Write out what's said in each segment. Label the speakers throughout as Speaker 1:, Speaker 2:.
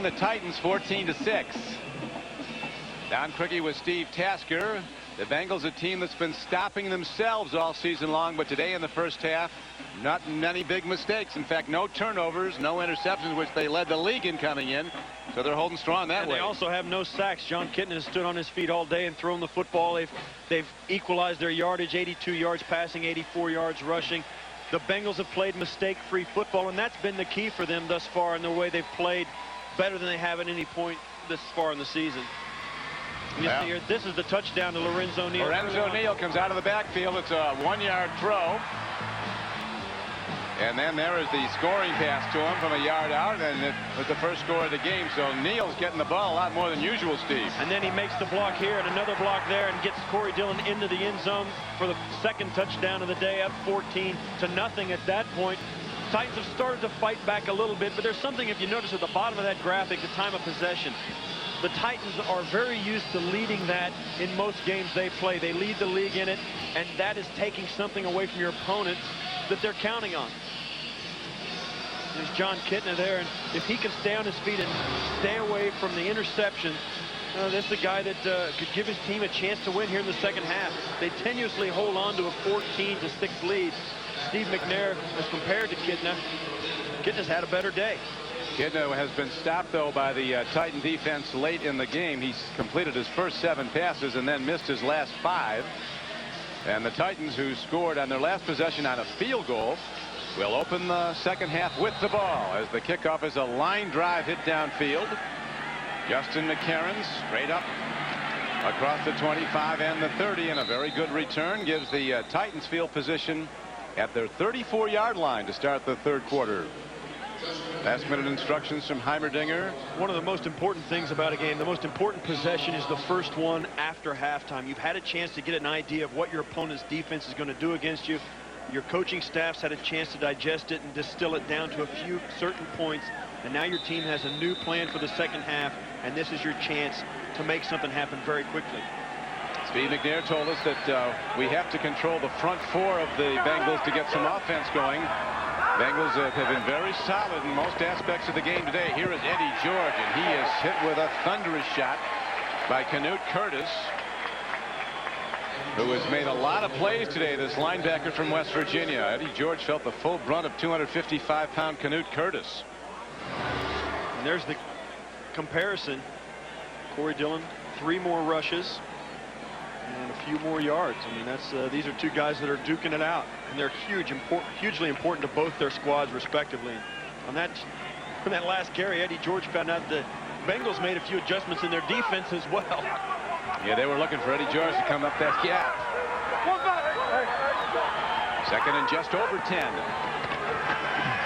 Speaker 1: leading the Titans 14-6. Don Criqui with Steve Tasker. The Bengals, a team that's been stopping themselves all season long, but today in the first half, not many big mistakes. In fact, no turnovers, no interceptions, which they led the league in coming in. So they're holding strong that way.
Speaker 2: They also have no sacks. John Kitna has stood on his feet all day and thrown the football. They've equalized their yardage, 82 yards passing, 84 yards rushing. The Bengals have played mistake-free football, and that's been the key for them thus far in the way they've played better than they have at any point this far in the season. You see here, this is the touchdown to Lorenzo Neal.
Speaker 1: Lorenzo Neal comes out of the backfield. It's a 1-yard throw. And then there is the scoring pass to him from a yard out, and it was the first score of the game. So Neal's getting the ball a lot more than usual, Steve.
Speaker 2: And then he makes the block here and another block there and gets Corey Dillon into the end zone for the second touchdown of the day, up 14-0 at that point. Titans have started to fight back a little bit, but there's something, if you notice at the bottom of that graphic, the time of possession. The Titans are very used to leading that in most games they play. They lead the league in it, and that is taking something away from your opponents that they're counting on. There's John Kitna there, and if he can stay on his feet and stay away from the interception, this is a guy that could give his team a chance to win here in the second half. They tenuously hold on to a 14-6 lead. Steve McNair, as compared to Kitna, Kitna's had a better day.
Speaker 1: Kitna has been stopped, though, by the Titan defense late in the game. He's completed his first 7 passes and then missed his last 5. And the Titans, who scored on their last possession on a field goal, will open the second half with the ball as the kickoff is a line drive hit downfield. Justin McCarron straight up across the 25 and the 30, and a very good return gives the Titans field position at their 34-yard line to start the third quarter. Last-minute instructions from Heimerdinger.
Speaker 2: One of the most important things about a game, the most important possession, is the first one after halftime. You've had a chance to get an idea of what your opponent's defense is going to do against you. Your coaching staff's had a chance to digest it and distill it down to a few certain points. And now your team has a new plan for the second half, and this is your chance to make something happen very quickly.
Speaker 1: Steve McNair told us that we have to control the front 4 of the Bengals to get some offense going. Bengals have been very solid in most aspects of the game today. Here is Eddie George, and he is hit with a thunderous shot by Canute Curtis, who has made a lot of plays today, this linebacker from West Virginia. Eddie George felt the full brunt of 255-pound Canute Curtis.
Speaker 2: And there's the comparison. Corey Dillon, 3 more rushes and a few more yards. I mean, that's these are 2 guys that are duking it out, and they're hugely important to both their squads respectively. On that last carry, Eddie George found out the Bengals made a few adjustments in their defense as well.
Speaker 1: Yeah, they were looking for Eddie George to come up that gap. Second and just over 10.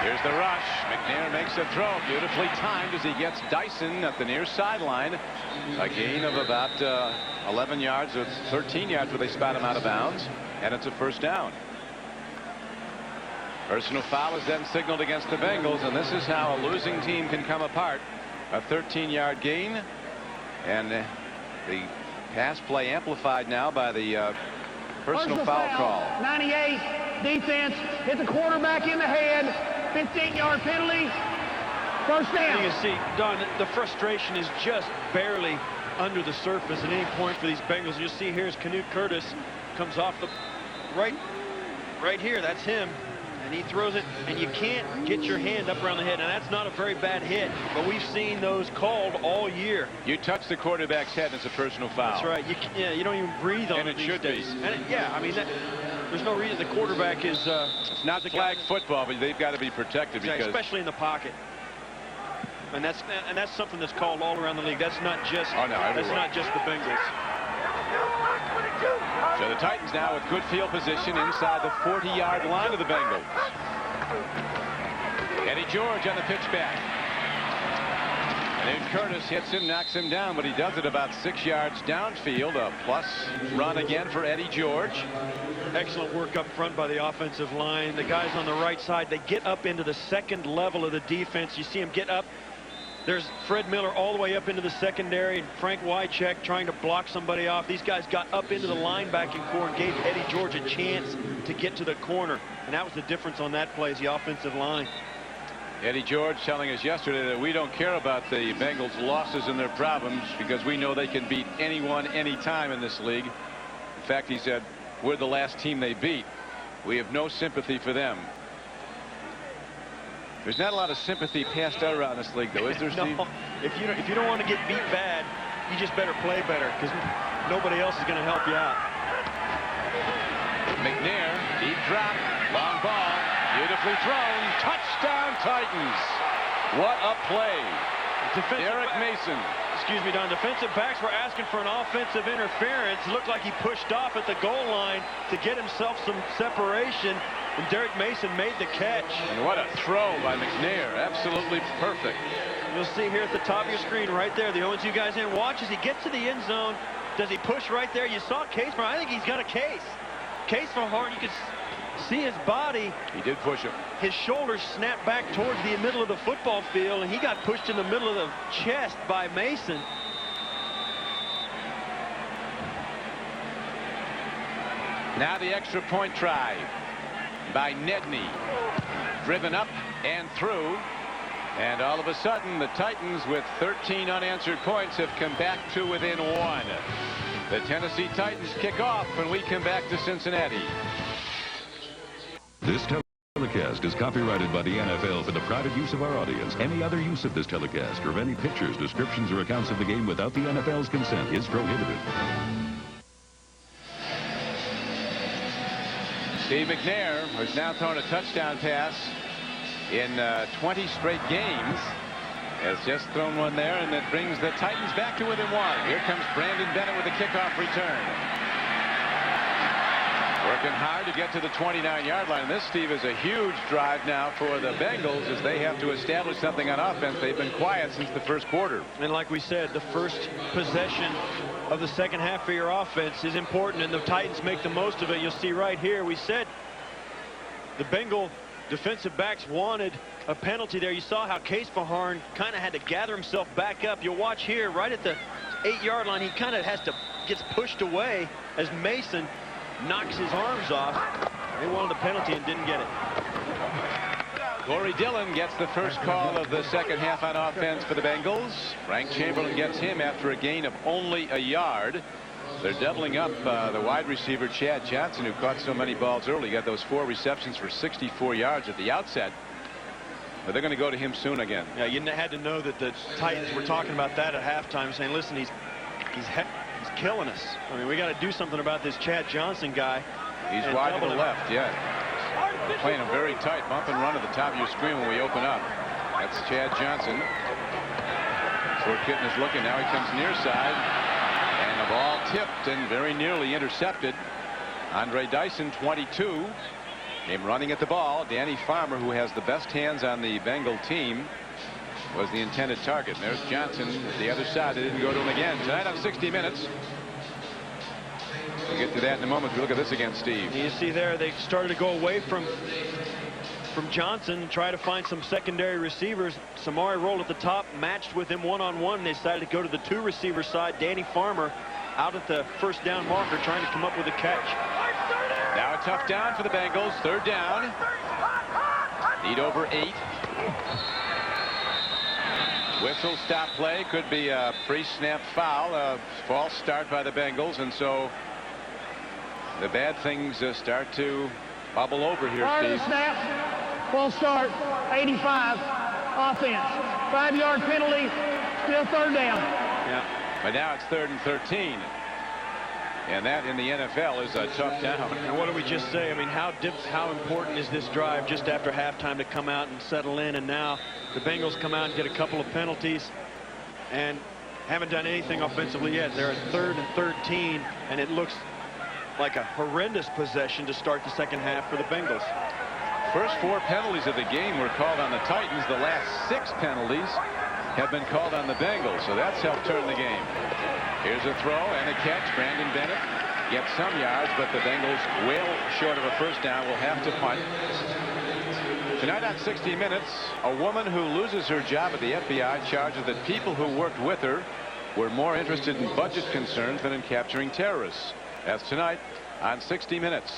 Speaker 1: Here's the rush. McNair makes a throw, beautifully timed as he gets Dyson at the near sideline. A gain of about 11 yards, or 13 yards where they spot him out of bounds, and it's a first down. Personal foul is then signaled against the Bengals, and this is how a losing team can come apart. A 13-yard gain, and the pass play amplified now by the personal foul call.
Speaker 3: 98, defense, hit the quarterback in the head, 15-yard penalty, first down.
Speaker 2: You can see, Don, the frustration is just barely under the surface at any point for these Bengals. You see here's Canute Curtis, comes off the right here, that's him. And he throws it, and you can't get your hand up around the head. And that's not a very bad hit, but we've seen those called all year.
Speaker 1: You touch the quarterback's head, and it's a personal foul.
Speaker 2: That's right. You don't even breathe on
Speaker 1: and
Speaker 2: it
Speaker 1: these should
Speaker 2: days.
Speaker 1: be.
Speaker 2: And I mean, there's no reason the quarterback is.
Speaker 1: It's not flag football, but they've got to be protected because,
Speaker 2: especially in the pocket. And that's something that's called all around the league. That's not just.
Speaker 1: Oh, no,
Speaker 2: that's not just the Bengals.
Speaker 1: So the Titans now with good field position inside the 40-yard line of the Bengals. Eddie George on the pitch back. And Curtis hits him, knocks him down, but he does it about 6 yards downfield. A plus run again for Eddie George.
Speaker 2: Excellent work up front by the offensive line. The guys on the right side, they get up into the second level of the defense. You see them get up. There's Fred Miller all the way up into the secondary, and Frank Wycheck trying to block somebody off. These guys got up into the linebacking core and gave Eddie George a chance to get to the corner. And that was the difference on that play, is the offensive line.
Speaker 1: Eddie George telling us yesterday that we don't care about the Bengals' losses and their problems because we know they can beat anyone anytime in this league. In fact, he said, we're the last team they beat. We have no sympathy for them. There's not a lot of sympathy passed out around this league, though, is there, Steve?
Speaker 2: No. If you don't want to get beat bad, you just better play better because nobody else is going to help you out.
Speaker 1: McNair, deep drop, long ball, beautifully thrown, touchdown Titans. What a play. Derek Mason.
Speaker 2: Excuse me, Don. Defensive backs were asking for an offensive interference. It looked like he pushed off at the goal line to get himself some separation, and Derek Mason made the catch.
Speaker 1: And what a throw by McNair. Absolutely perfect.
Speaker 2: You'll see here at the top of your screen right there, the ONC guys in. Watch as he gets to the end zone. Does he push right there? You saw Case. I think he's got a case. Case for Hart. You can see his body.
Speaker 1: He did push him.
Speaker 2: His shoulders snapped back towards the middle of the football field, and he got pushed in the middle of the chest by Mason.
Speaker 1: Now the extra point try by Nedney. Driven up and through. And all of a sudden, the Titans, with 13 unanswered points, have come back to within 1. The Tennessee Titans kick off when we come back to Cincinnati.
Speaker 4: This telecast is copyrighted by the NFL for the private use of our audience. Any other use of this telecast or of any pictures, descriptions, or accounts of the game without the NFL's consent is prohibited.
Speaker 1: Steve McNair has now thrown a touchdown pass in 20 straight games. Has just thrown one there, and that brings the Titans back to within 1. Here comes Brandon Bennett with a kickoff return. Working hard to get to the 29-yard line. And this, Steve, is a huge drive now for the Bengals as they have to establish something on offense. They've been quiet since the first quarter.
Speaker 2: And like we said, the first possession of the second half for your offense is important, and the Titans make the most of it. You'll see right here, we said the Bengal defensive backs wanted a penalty there. You saw how Case Faharn kind of had to gather himself back up. You'll watch here right at the 8-yard line. He kind of gets pushed away as Mason knocks his arms off. They wanted a penalty and didn't get it.
Speaker 1: Corey Dillon gets the first call of the second half on offense for the Bengals. Frank Chamberlain gets him after a gain of only a yard. They're doubling up the wide receiver Chad Johnson, who caught so many balls early. Got those 4 receptions for 64 yards at the outset. But they're going to go to him soon again.
Speaker 2: Yeah, you had to know that the Titans were talking about that at halftime, saying, listen, he's killing us. I mean, we got to do something about this Chad Johnson guy.
Speaker 1: He's wide to the left, yeah. Playing him very tight. Bump and run at the top of your screen when we open up. That's Chad Johnson. Fort Kitten is looking. Now he comes near side. And the ball tipped and very nearly intercepted. Andre Dyson, 22. Came running at the ball. Danny Farmer, who has the best hands on the Bengal team, was the intended target. And there's Johnson at the other side. They didn't go to him again. Tonight on 60 Minutes. We'll get to that in a moment. We look at this again, Steve.
Speaker 2: You see there, they started to go away from Johnson and try to find some secondary receivers. Samari rolled at the top, matched with him one-on-one. They decided to go to the 2 receiver side. Danny Farmer out at the first down marker trying to come up with a catch.
Speaker 1: Now a tough down for the Bengals. 3rd down. Lead over 8. Whistle stop play. Could be a pre-snap foul. A false start by the Bengals, and so the bad things start to bubble over here, Steve.
Speaker 3: Snap. False start. 85. Offense. 5-yard penalty. Still 3rd down.
Speaker 2: Yeah.
Speaker 1: But now it's 3rd and 13. And that in the NFL is a tough down.
Speaker 2: And what do we just say? I mean, how important is this drive just after halftime to come out and settle in? And now the Bengals come out and get a couple of penalties and haven't done anything offensively yet. They're at 3rd and 13, and it looks like a horrendous possession to start the second half for the Bengals.
Speaker 1: First 4 penalties of the game were called on the Titans. The last 6 penalties have been called on the Bengals, so that's helped turn the game. Here's a throw and a catch. Brandon Bennett gets some yards, but the Bengals, well short of a first down, will have to punt. Tonight on 60 Minutes, a woman who loses her job at the FBI charges that people who worked with her were more interested in budget concerns than in capturing terrorists. That's tonight on 60 Minutes.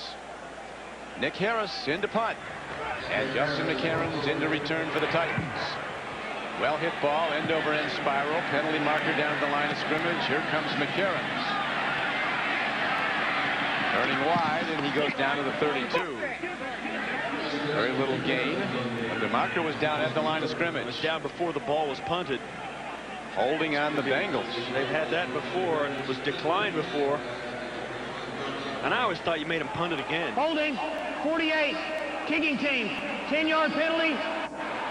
Speaker 1: Nick Harris in to punt. And Justin McCarron's in to return for the Titans. Well hit ball, end over end spiral, penalty marker down at the line of scrimmage. Here comes McCarron's. Turning wide, and he goes down to the 32. Very little gain, but the marker was down at the line of scrimmage.
Speaker 2: It was down before the ball was punted.
Speaker 1: Holding on the Bengals.
Speaker 2: They've had that before, and it was declined before. And I always thought you made him punt it again.
Speaker 3: Holding, 48, kicking team, 10-yard penalty.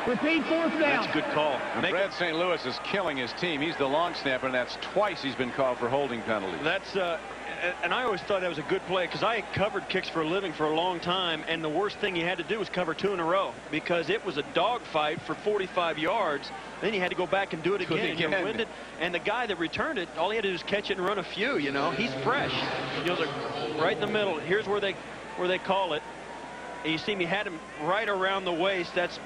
Speaker 3: Repeat, 4th down.
Speaker 2: That's a good call.
Speaker 1: Brad St. Louis is killing his team. He's the long snapper, and that's twice he's been called for holding penalty.
Speaker 2: That's and I always thought that was a good play because I covered kicks for a living for a long time, and the worst thing you had to do was cover 2 in a row because it was a dogfight for 45 yards. Then you had to go back and do it again. And you're winded. And the guy that returned it, all he had to do was catch it and run a few. You know, he's fresh. You know, they're right in the middle. Here's where they call it. And you see me had him right around the waist. That's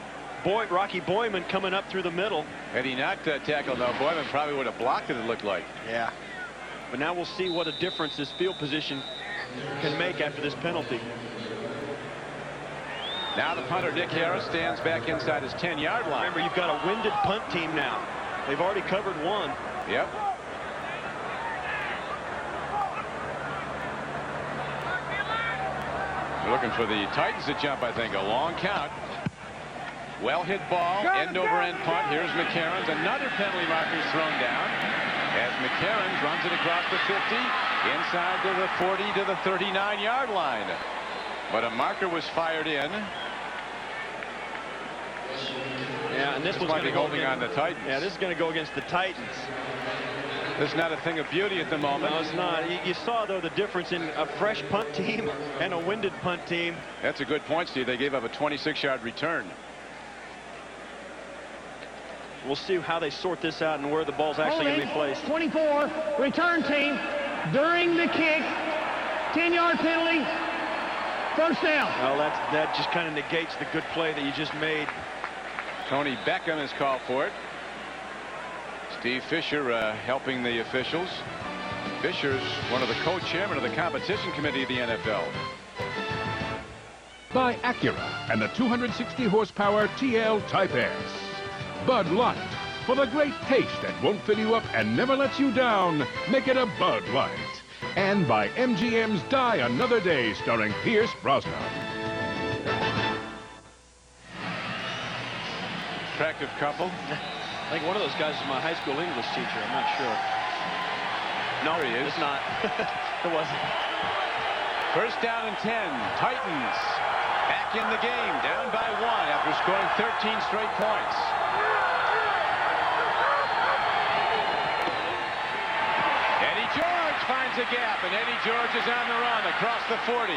Speaker 2: Rocky Boyman coming up through the middle.
Speaker 1: Had he not tackled, though, Boyman probably would have blocked it, it looked like.
Speaker 2: Yeah. But now we'll see what a difference this field position can make after this penalty.
Speaker 1: Now the punter, Dick Harris, stands back inside his 10-yard line.
Speaker 2: Remember, you've got a winded punt team now. They've already covered 1.
Speaker 1: Yep. We're looking for the Titans to jump, I think. A long count. Well hit ball, end over end punt. Here's McCarron's. Another penalty marker is thrown down as McCarron's runs it across the 50, inside to the 40 to the 39-yard line. But a marker was fired in.
Speaker 2: Yeah, and this was going to go
Speaker 1: holding on the Titans.
Speaker 2: Yeah, this is going to go against the Titans.
Speaker 1: This is not a thing of beauty at the moment.
Speaker 2: No, it's not. You saw, though, the difference in a fresh punt team and a winded punt team.
Speaker 1: That's a good point, Steve. They gave up a 26-yard return.
Speaker 2: We'll see how they sort this out and where the ball's actually going to be placed.
Speaker 3: 24, return team, during the kick, 10-yard penalty, 1st down.
Speaker 2: Well, that just kind of negates the good play that you just made.
Speaker 1: Tony Beckham has called for it. Steve Fisher helping the officials. Fisher's one of the co-chairmen of the competition committee of the NFL.
Speaker 5: By Acura and the 260 horsepower TL Type S. Bud Light. For the great taste that won't fill you up and never lets you down, make it a Bud Light. And by MGM's Die Another Day, starring Pierce Brosnan.
Speaker 1: Attractive couple.
Speaker 2: I think one of those guys is my high school English teacher. I'm not sure.
Speaker 1: No, he is.
Speaker 2: It's not. It wasn't.
Speaker 1: 1st down and 10. Titans back in the game, down by 1 after scoring 13 straight points. Eddie George finds a gap, and Eddie George is on the run across the 40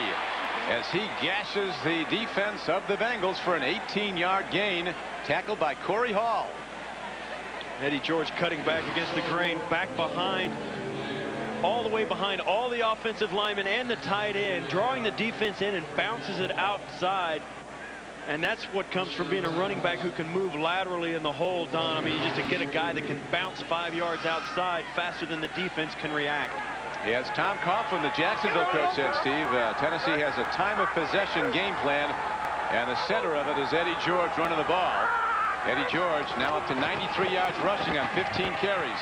Speaker 1: as he gashes the defense of the Bengals for an 18-yard gain, tackled by Corey Hall.
Speaker 2: Eddie George cutting back against the grain, back behind, all the way behind all the offensive linemen and the tight end, drawing the defense in and bounces it outside. And that's what comes from being a running back who can move laterally in the hole, Don. I mean, just to get a guy that can bounce 5 yards outside faster than the defense can react.
Speaker 1: Yeah, as Tom Coughlin, the Jacksonville coach, said, Steve, Tennessee has a time of possession game plan, and the center of it is Eddie George running the ball. Eddie George now up to 93 yards rushing on 15 carries.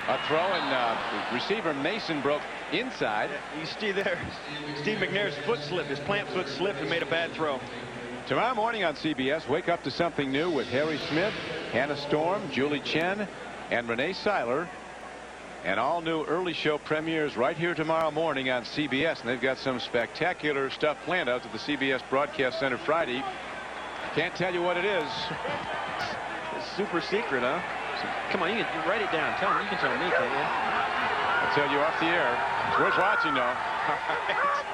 Speaker 1: A throw, and receiver Mason broke inside.
Speaker 2: You see there, Steve McNair's foot slipped, his plant foot slipped and made a bad throw.
Speaker 1: Tomorrow morning on CBS, wake up to something new with Harry Smith, Hannah Storm, Julie Chen, and Renee Seiler. And all new early show premieres right here tomorrow morning on CBS. And they've got some spectacular stuff planned out at the CBS Broadcast Center Friday. Can't tell you what it is.
Speaker 2: It's super secret, huh? Come on, you can write it down. Tell me. You can tell me, can't you?
Speaker 1: I'll tell you off the air. It's worth watching, though.
Speaker 2: All right.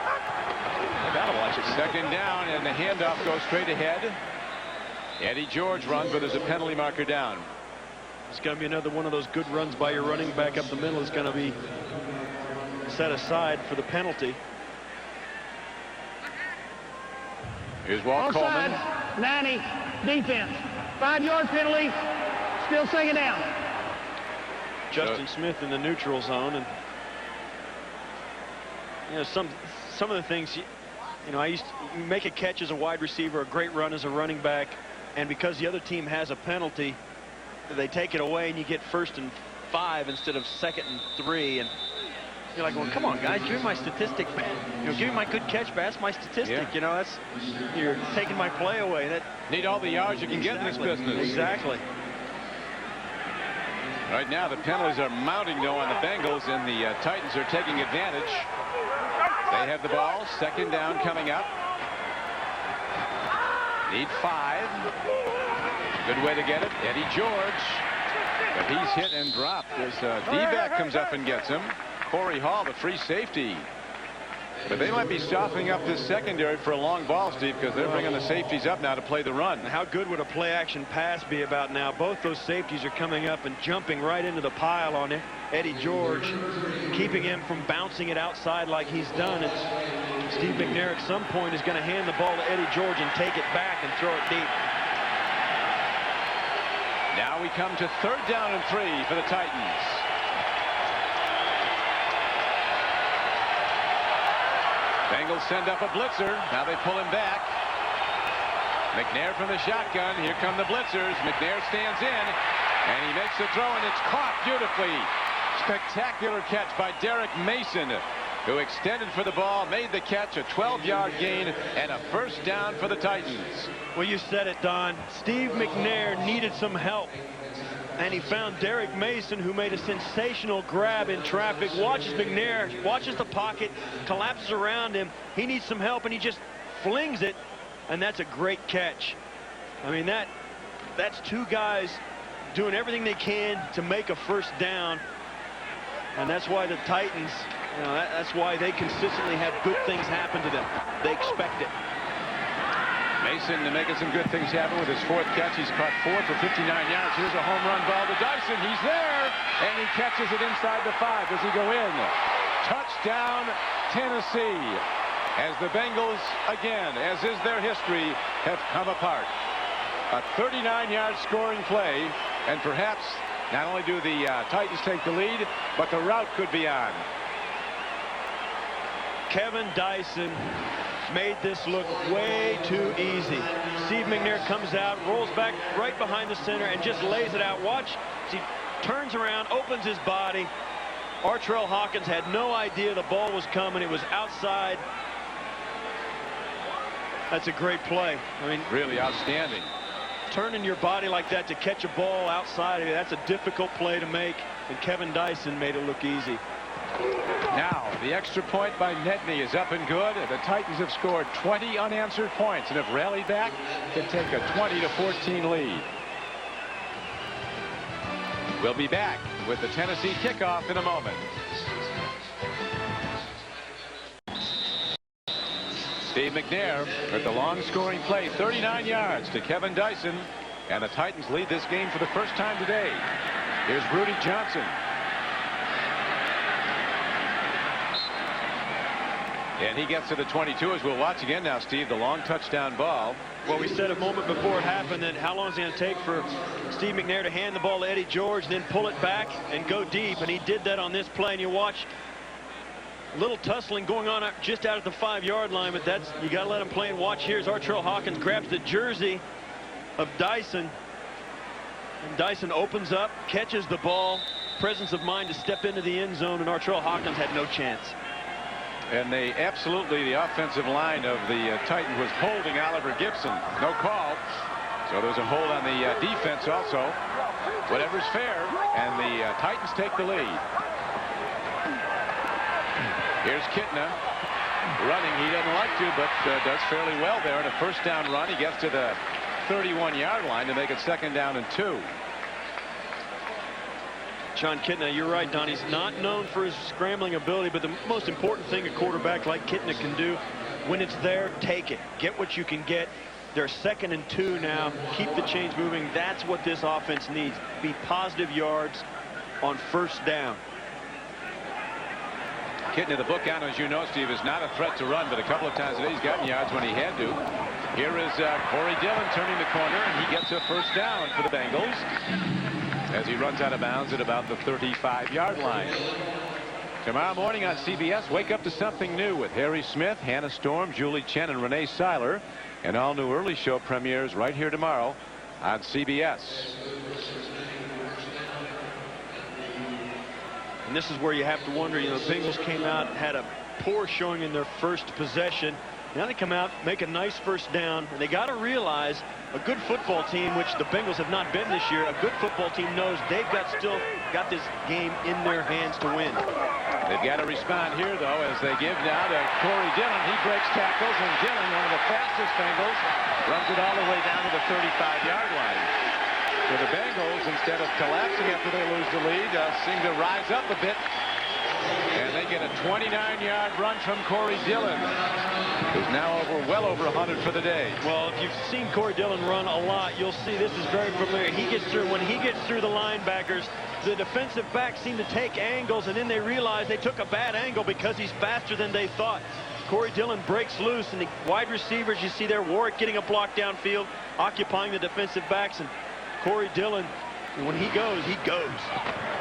Speaker 2: I gotta watch it.
Speaker 1: 2nd down, and the handoff goes straight ahead. Eddie George runs, but there's a penalty marker down.
Speaker 2: It's going to be another one of those good runs by your running back up the middle. Is going to be set aside for the penalty.
Speaker 1: Here's Walt Coleman.
Speaker 3: 90, defense. 5-yard penalty, still 2nd down.
Speaker 2: Justin Smith in the neutral zone, and you know some of the things You know, you make a catch as a wide receiver, a great run as a running back, and because the other team has a penalty, they take it away and you get 1st and 5 instead of 2nd and 3. And you're like, well, come on, guys, give me my statistic, man. You know, give me my good catch, man. That's my statistic.
Speaker 1: Yeah.
Speaker 2: You know, you're taking my play away.
Speaker 1: Need all the yards you can get in this business.
Speaker 2: Exactly.
Speaker 1: Right now, the penalties are mounting, though, on the Bengals, and the Titans are taking advantage. They have the ball. 2nd down coming up. Need 5. Good way to get it. Eddie George. But he's hit and dropped as D-back comes up and gets him. Corey Hall, the free safety. But they might be softening up this secondary for a long ball, Steve, because they're bringing the safeties up now to play the run.
Speaker 2: How good would a play-action pass be about now? Both those safeties are coming up and jumping right into the pile on Eddie George, keeping him from bouncing it outside like he's done. And Steve McNair at some point is going to hand the ball to Eddie George and take it back and throw it deep.
Speaker 1: Now we come to 3rd down and 3 for the Titans. Bengals send up a blitzer. Now they pull him back. McNair from the shotgun. Here come the blitzers. McNair stands in, and he makes the throw, and it's caught beautifully. Spectacular catch by Derek Mason, who extended for the ball, made the catch, a 12-yard gain, and a 1st down for the Titans.
Speaker 2: Well, you said it, Don. Steve McNair needed some help, and he found Derek Mason, who made a sensational grab in traffic. Watches McNair, watches the pocket, collapses around him. He needs some help, and he just flings it, and that's a great catch. I mean, that's 2 guys doing everything they can to make a 1st down, and that's why the Titans, you know, that's why they consistently have good things happen to them. They expect it.
Speaker 1: Mason making some good things happen with his 4th catch. He's caught 4 for 59 yards. Here's a home run ball to Dyson. He's there, and he catches it inside the 5. Does he go in? Touchdown, Tennessee. As the Bengals, again, as is their history, have come apart. A 39-yard scoring play, and perhaps not only do the Titans take the lead, but the route could be on.
Speaker 2: Kevin Dyson made this look way too easy. Steve McNair comes out, rolls back right behind the center, and just lays it out. Watch, he turns around, opens his body. Artrell Hawkins had no idea the ball was coming. It was outside. That's a great play. I mean,
Speaker 1: really outstanding.
Speaker 2: Turning your body like that to catch a ball outside of you, that's a difficult play to make, and Kevin Dyson made it look easy.
Speaker 1: Now, the extra point by Netney is up and good. The Titans have scored 20 unanswered points and have rallied back to take a 20-14 lead. We'll be back with the Tennessee kickoff in a moment. Steve McNair with the long scoring play, 39 yards to Kevin Dyson, and the Titans lead this game for the first time today. Here's Rudy Johnson. And he gets to the 22, as we'll watch again now, Steve, the long touchdown ball.
Speaker 2: Well, we said a moment before it happened that how long is it going to take for Steve McNair to hand the ball to Eddie George, then pull it back and go deep, and he did that on this play. And you watch a little tussling going on just out at the 5-yard line, but that's, you got to let him play. And watch, here's Artrell Hawkins grabs the jersey of Dyson, and Dyson opens up, catches the ball, presence of mind to step into the end zone, and Artrell Hawkins had no chance.
Speaker 1: And they absolutely, the offensive line of the Titans was holding Oliver Gibson. No call. So there's a hold on the defense also. Whatever's fair. And the Titans take the lead. Here's Kitna running. He doesn't like to, but does fairly well there. And a 1st down run. He gets to the 31-yard line to make it 2nd down and 2.
Speaker 2: Sean Kitna, you're right, Don. He's not known for his scrambling ability, but the most important thing a quarterback like Kitna can do, when it's there, take it. Get what you can get. They're 2nd and 2 now. Keep the chains moving. That's what this offense needs. Be positive yards on 1st down.
Speaker 1: Kitna, the book out, as you know, Steve, is not a threat to run, but a couple of times today he's gotten yards when he had to. Here is Corey Dillon turning the corner, and he gets a 1st down for the Bengals as he runs out of bounds at about the 35-yard line. Tomorrow morning on CBS, wake up to something new with Harry Smith, Hannah Storm, Julie Chen, and Renee Seiler. An all-new early show premieres right here tomorrow on CBS.
Speaker 2: And this is where you have to wonder, the Bengals came out, had a poor showing in their first possession. Now they come out, make a nice first down, and they got to realize a good football team, which the Bengals have not been this year, a good football team knows they've still got this game in their hands to win.
Speaker 1: They've got to respond here, though, as they give now to Corey Dillon. He breaks tackles, and Dillon, one of the fastest Bengals, runs it all the way down to the 35-yard line. So the Bengals, instead of collapsing after they lose the lead, seem to rise up a bit. And they get a 29-yard run from Corey Dillon, who's now well over 100 for the day.
Speaker 2: Well, if you've seen Corey Dillon run a lot, you'll see this is very familiar. When he gets through the linebackers, the defensive backs seem to take angles, and then they realize they took a bad angle because he's faster than they thought. Corey Dillon breaks loose, and the wide receivers, you see there, Warwick getting a block downfield, occupying the defensive backs, and Corey Dillon, when he goes, he goes.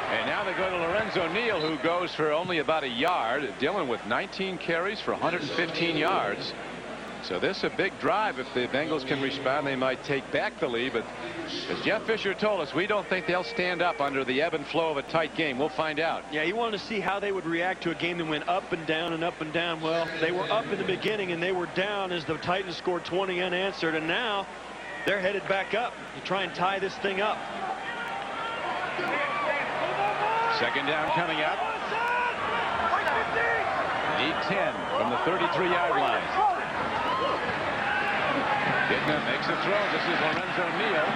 Speaker 1: And now they go to Lorenzo Neal, who goes for only about a yard. Dillon with 19 carries for 115 yards. So this is a big drive. If the Bengals can respond, they might take back the lead. But as Jeff Fisher told us, we don't think they'll stand up under the ebb and flow of a tight game. We'll find out.
Speaker 2: Yeah, he wanted to see how they would react to a game that went up and down and up and down. Well, they were up in the beginning, and they were down as the Titans scored 20 unanswered. And now they're headed back up to try and tie this thing up.
Speaker 1: Second down coming up. Need 10 from the 33-yard line. Gitna makes a throw. This is Lorenzo Neal.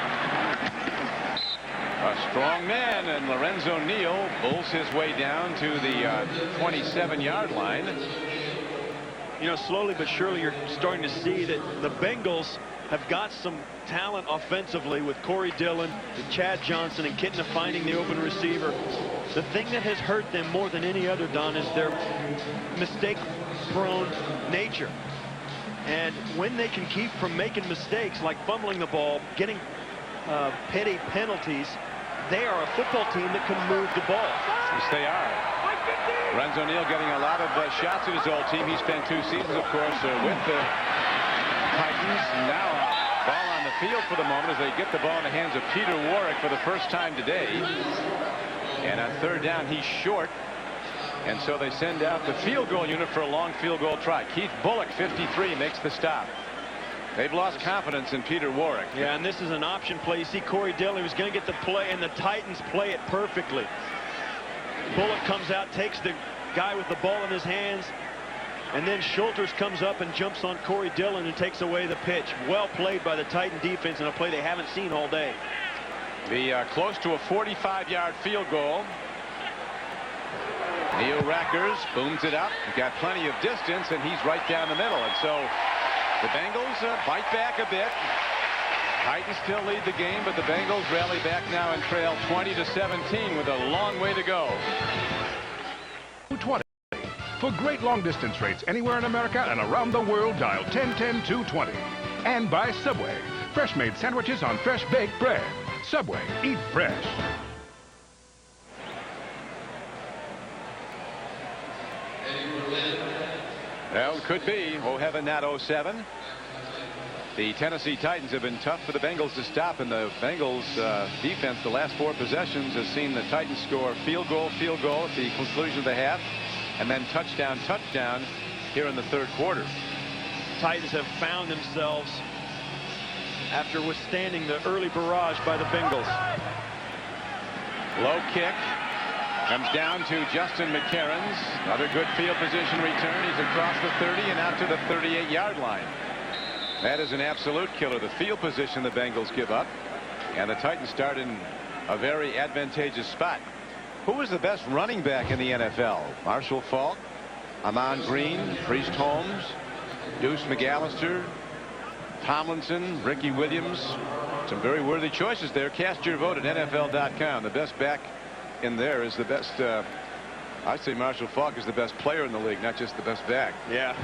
Speaker 1: A strong man, and Lorenzo Neal bulls his way down to the 27-yard line.
Speaker 2: Slowly but surely you're starting to see that the Bengals have got some talent offensively with Corey Dillon, with Chad Johnson, and Kitna finding the open receiver. The thing that has hurt them more than any other, Don, is their mistake-prone nature. And when they can keep from making mistakes like fumbling the ball, getting petty penalties, they are a football team that can move the ball.
Speaker 1: Yes, they are. Lorenzo Neal getting a lot of shots at his old team. He spent 2 seasons, of course, with the Titans. Now ball on the field for the moment as they get the ball in the hands of Peter Warwick for the first time today. And on third down, he's short. And so they send out the field goal unit for a long field goal try. Keith Bullock, 53, makes the stop. They've lost confidence in Peter Warwick.
Speaker 2: Yeah, and this is an option play. You see Corey Dillon was going to get the play, and the Titans play it perfectly. Bullock comes out, takes the guy with the ball in his hands, and then Schulters comes up and jumps on Corey Dillon and takes away the pitch. Well played by the Titan defense in a play they haven't seen all day.
Speaker 1: The close to a 45-yard field goal. Neil Rackers booms it up. He's got plenty of distance, and he's right down the middle. And so the Bengals bite back a bit. Titans still lead the game, but the Bengals rally back now and trail 20-17 with a long way to go.
Speaker 5: 220. For great long-distance rates anywhere in America and around the world, dial 1010-220. And by Subway. Fresh-made sandwiches on fresh baked bread. Subway. Eat fresh.
Speaker 1: Well, could be. Oh, heaven, not 07. The Tennessee Titans have been tough for the Bengals to stop, and the Bengals defense the last 4 possessions has seen the Titans score field goal at the conclusion of the half, and then touchdown here in the third quarter.
Speaker 2: Titans have found themselves after withstanding the early barrage by the Bengals.
Speaker 1: Low kick comes down to Justin McCarron's. Another good field position return. He's across the 30 and out to the 38-yard line. That is an absolute killer. The field position the Bengals give up, and the Titans start in a very advantageous spot. Who is the best running back in the NFL? Marshall Faulk, Amon Green, Priest Holmes, Deuce McAllister, Tomlinson, Ricky Williams. Some very worthy choices there. Cast your vote at NFL.com. The best back in there is the best. I'd say Marshall Faulk is the best player in the league, not just the best back.
Speaker 2: Yeah,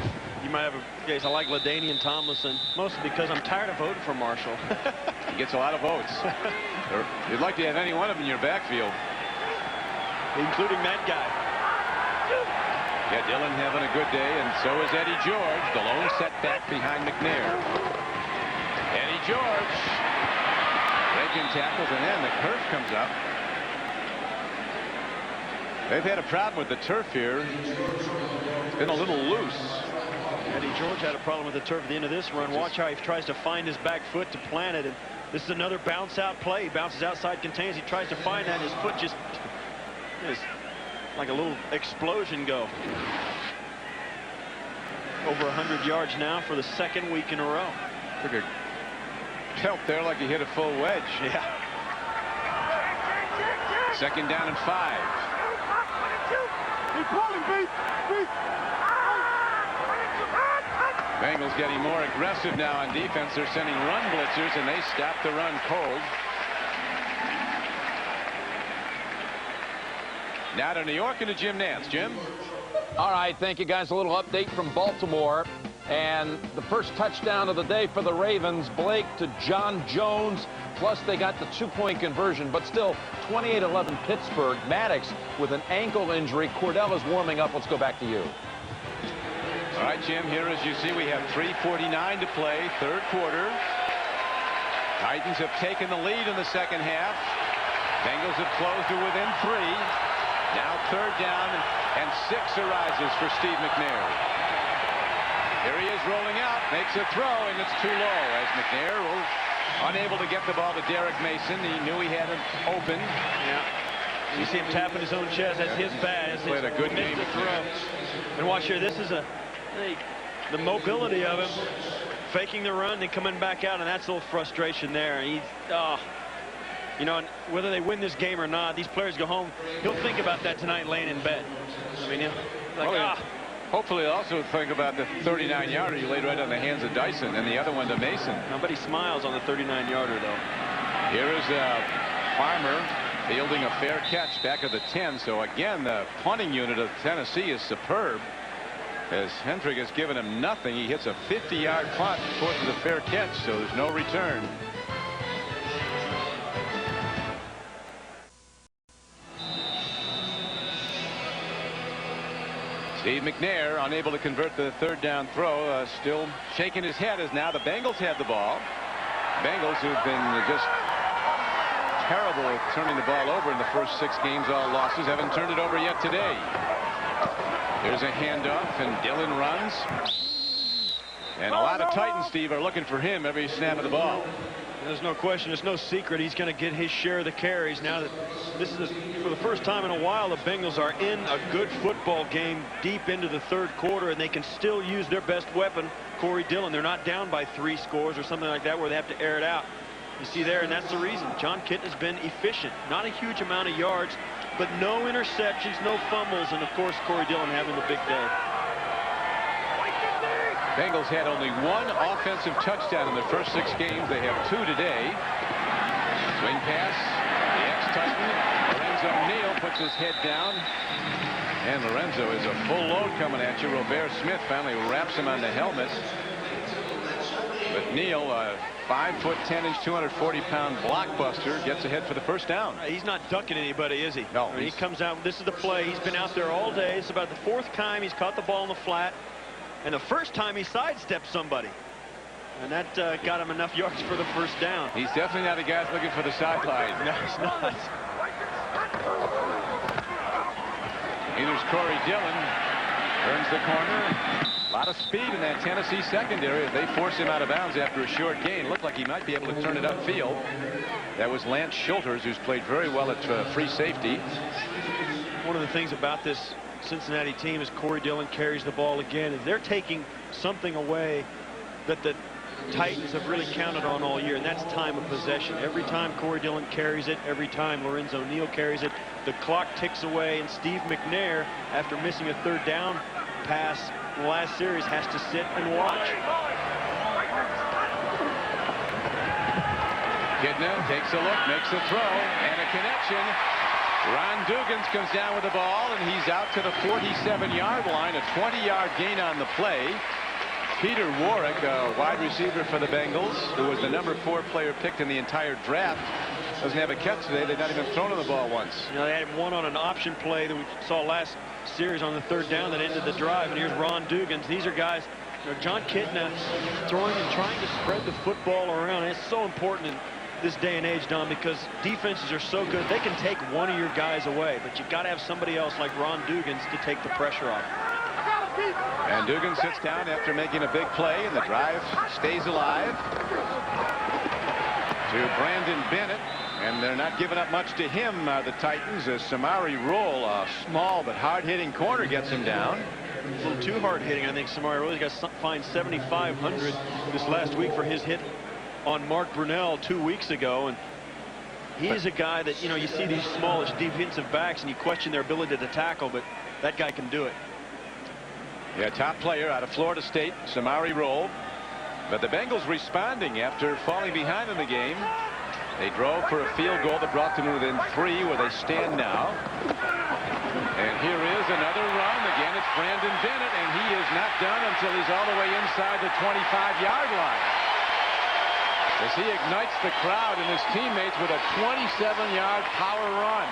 Speaker 2: you might have a case. I like LaDainian Tomlinson, mostly because I'm tired of voting for Marshall.
Speaker 1: He gets a lot of votes. You'd like to have any one of them in your backfield.
Speaker 2: Including that guy.
Speaker 1: Yeah, Dillon having a good day, and so is Eddie George. The lone setback behind McNair. Eddie George breaking tackles, and then the turf comes up. They've had a problem with the turf here. It's been a little loose.
Speaker 2: Eddie George had a problem with the turf at the end of this run. Watch how he tries to find his back foot to plant it. And this is another bounce out play. He bounces outside, contains. He tries to find that. His foot just is like a little explosion go. Over 100 yards now for the second week in a row.
Speaker 1: Took a tilt there like he hit a full wedge.
Speaker 2: Yeah.
Speaker 1: Second down and 5. Bengals getting more aggressive now on defense. They're sending run blitzers, and they stop the run cold. Now to New York and to Jim Nance. Jim?
Speaker 6: All right, thank you, guys. A little update from Baltimore. And the first touchdown of the day for the Ravens, Blake to John Jones. Plus, they got the 2-point conversion, but still 28-11 Pittsburgh. Maddox with an ankle injury. Cordell is warming up. Let's go back to you.
Speaker 1: All right, Jim, here as you see, we have 3:49 to play, third quarter. Titans have taken the lead in the second half. Bengals have closed to within 3. Now third down, and 6 arises for Steve McNair. Here he is rolling out, makes a throw, and it's too low as McNair unable to get the ball to Derek Mason. He knew he had him open.
Speaker 2: Yeah. You see him tapping his own chest. That's his bad.
Speaker 1: Played a good game.
Speaker 2: Throw. And watch here. This is the mobility of him, faking the run, then coming back out, and that's a little frustration there. He's, you know, whether they win this game or not, these players go home. He'll think about that tonight, laying in bed. I mean, like,
Speaker 1: Hopefully he'll also think about the 39-yarder you laid right on the hands of Dyson, and the other one to Mason.
Speaker 2: Nobody smiles on the 39-yarder, though.
Speaker 1: Here is Farmer fielding a fair catch back at the 10. So again, the punting unit of Tennessee is superb, as Hendrick has given him nothing. He hits a 50-yard punt, forces a fair catch, so there's no return. Steve McNair unable to convert the third down throw, still shaking his head as now the Bengals have the ball. Bengals, who've been just terrible at turning the ball over in the first 6 games, all losses, haven't turned it over yet today. There's a handoff, and Dillon runs. And a lot of Titans, Steve, are looking for him every snap of the ball.
Speaker 2: There's no question. There's no secret. He's going to get his share of the carries. Now that this is for the first time in a while, the Bengals are in a good football game deep into the third quarter, and they can still use their best weapon, Corey Dillon. They're not down by 3 scores or something like that where they have to air it out. You see there, and that's the reason. John Kitten has been efficient. Not a huge amount of yards, but no interceptions, no fumbles, and of course Corey Dillon having the big day.
Speaker 1: Bengals had only 1 offensive touchdown in their first 6 games. They have 2 today. Swing pass. The ex-Titan, Lorenzo Neal, puts his head down. And Lorenzo is a full load coming at you. Robert Smith finally wraps him on the helmet. But Neal, 5'10", 240-pound blockbuster, gets ahead for the first down.
Speaker 2: He's not ducking anybody, is he?
Speaker 1: No.
Speaker 2: He comes out. This is the play. He's been out there all day. It's about the 4th time he's caught the ball in the flat. And the first time he sidestepped somebody. And that got him enough yards for the first down.
Speaker 1: He's definitely not a guy looking for the sideline.
Speaker 2: No, he's not.
Speaker 1: Here's Corey Dillon. Turns the corner. A lot of speed in that Tennessee secondary. They force him out of bounds after a short gain. Looked like he might be able to turn it upfield. That was Lance Schulters, who's played very well at free safety.
Speaker 2: One of the things about this Cincinnati team is Corey Dillon carries the ball again, and they're taking something away that the Titans have really counted on all year, and that's time of possession. Every time Corey Dillon carries it, every time Lorenzo Neal carries it, the clock ticks away, and Steve McNair, after missing a third down pass in the last series, has to sit and watch.
Speaker 1: Kidna takes a look, makes a throw, and a connection. Ron Dugans comes down with the ball, and he's out to the 47-yard line. A 20-yard gain on the play. Peter Warwick, a wide receiver for the Bengals, who was the number 4 player picked in the entire draft, doesn't have a catch today. They've not even thrown him the ball once.
Speaker 2: You know, they had one on an option play that we saw last series on the third down that ended the drive. And here's Ron Dugans. These are guys, you know, John Kitna throwing and trying to spread the football around. And it's so important in this day and age, Don, because defenses are so good. They can take one of your guys away, but you've got to have somebody else like Ron Dugans to take the pressure off.
Speaker 1: And Dugan sits down after making a big play, and the drive stays alive to Brandon Bennett, and they're not giving up much to him, the Titans, as Samari Roll, a small but hard-hitting corner, gets him down.
Speaker 2: A little too hard-hitting. I think Samari Roll got fined $7,500 this last week for his hit on Mark Brunell 2 weeks ago, and he's a guy that, you know, you see these smallish defensive backs and you question their ability to tackle, but that guy can do it.
Speaker 1: Yeah, top player out of Florida State, Samari Roll. But the Bengals responding after falling behind in the game. They drove for a field goal that brought them within 3, where they stand now. And here is another run. Again, it's Brandon Bennett, and he is not done until he's all the way inside the 25-yard line, as he ignites the crowd and his teammates with a 27-yard power run.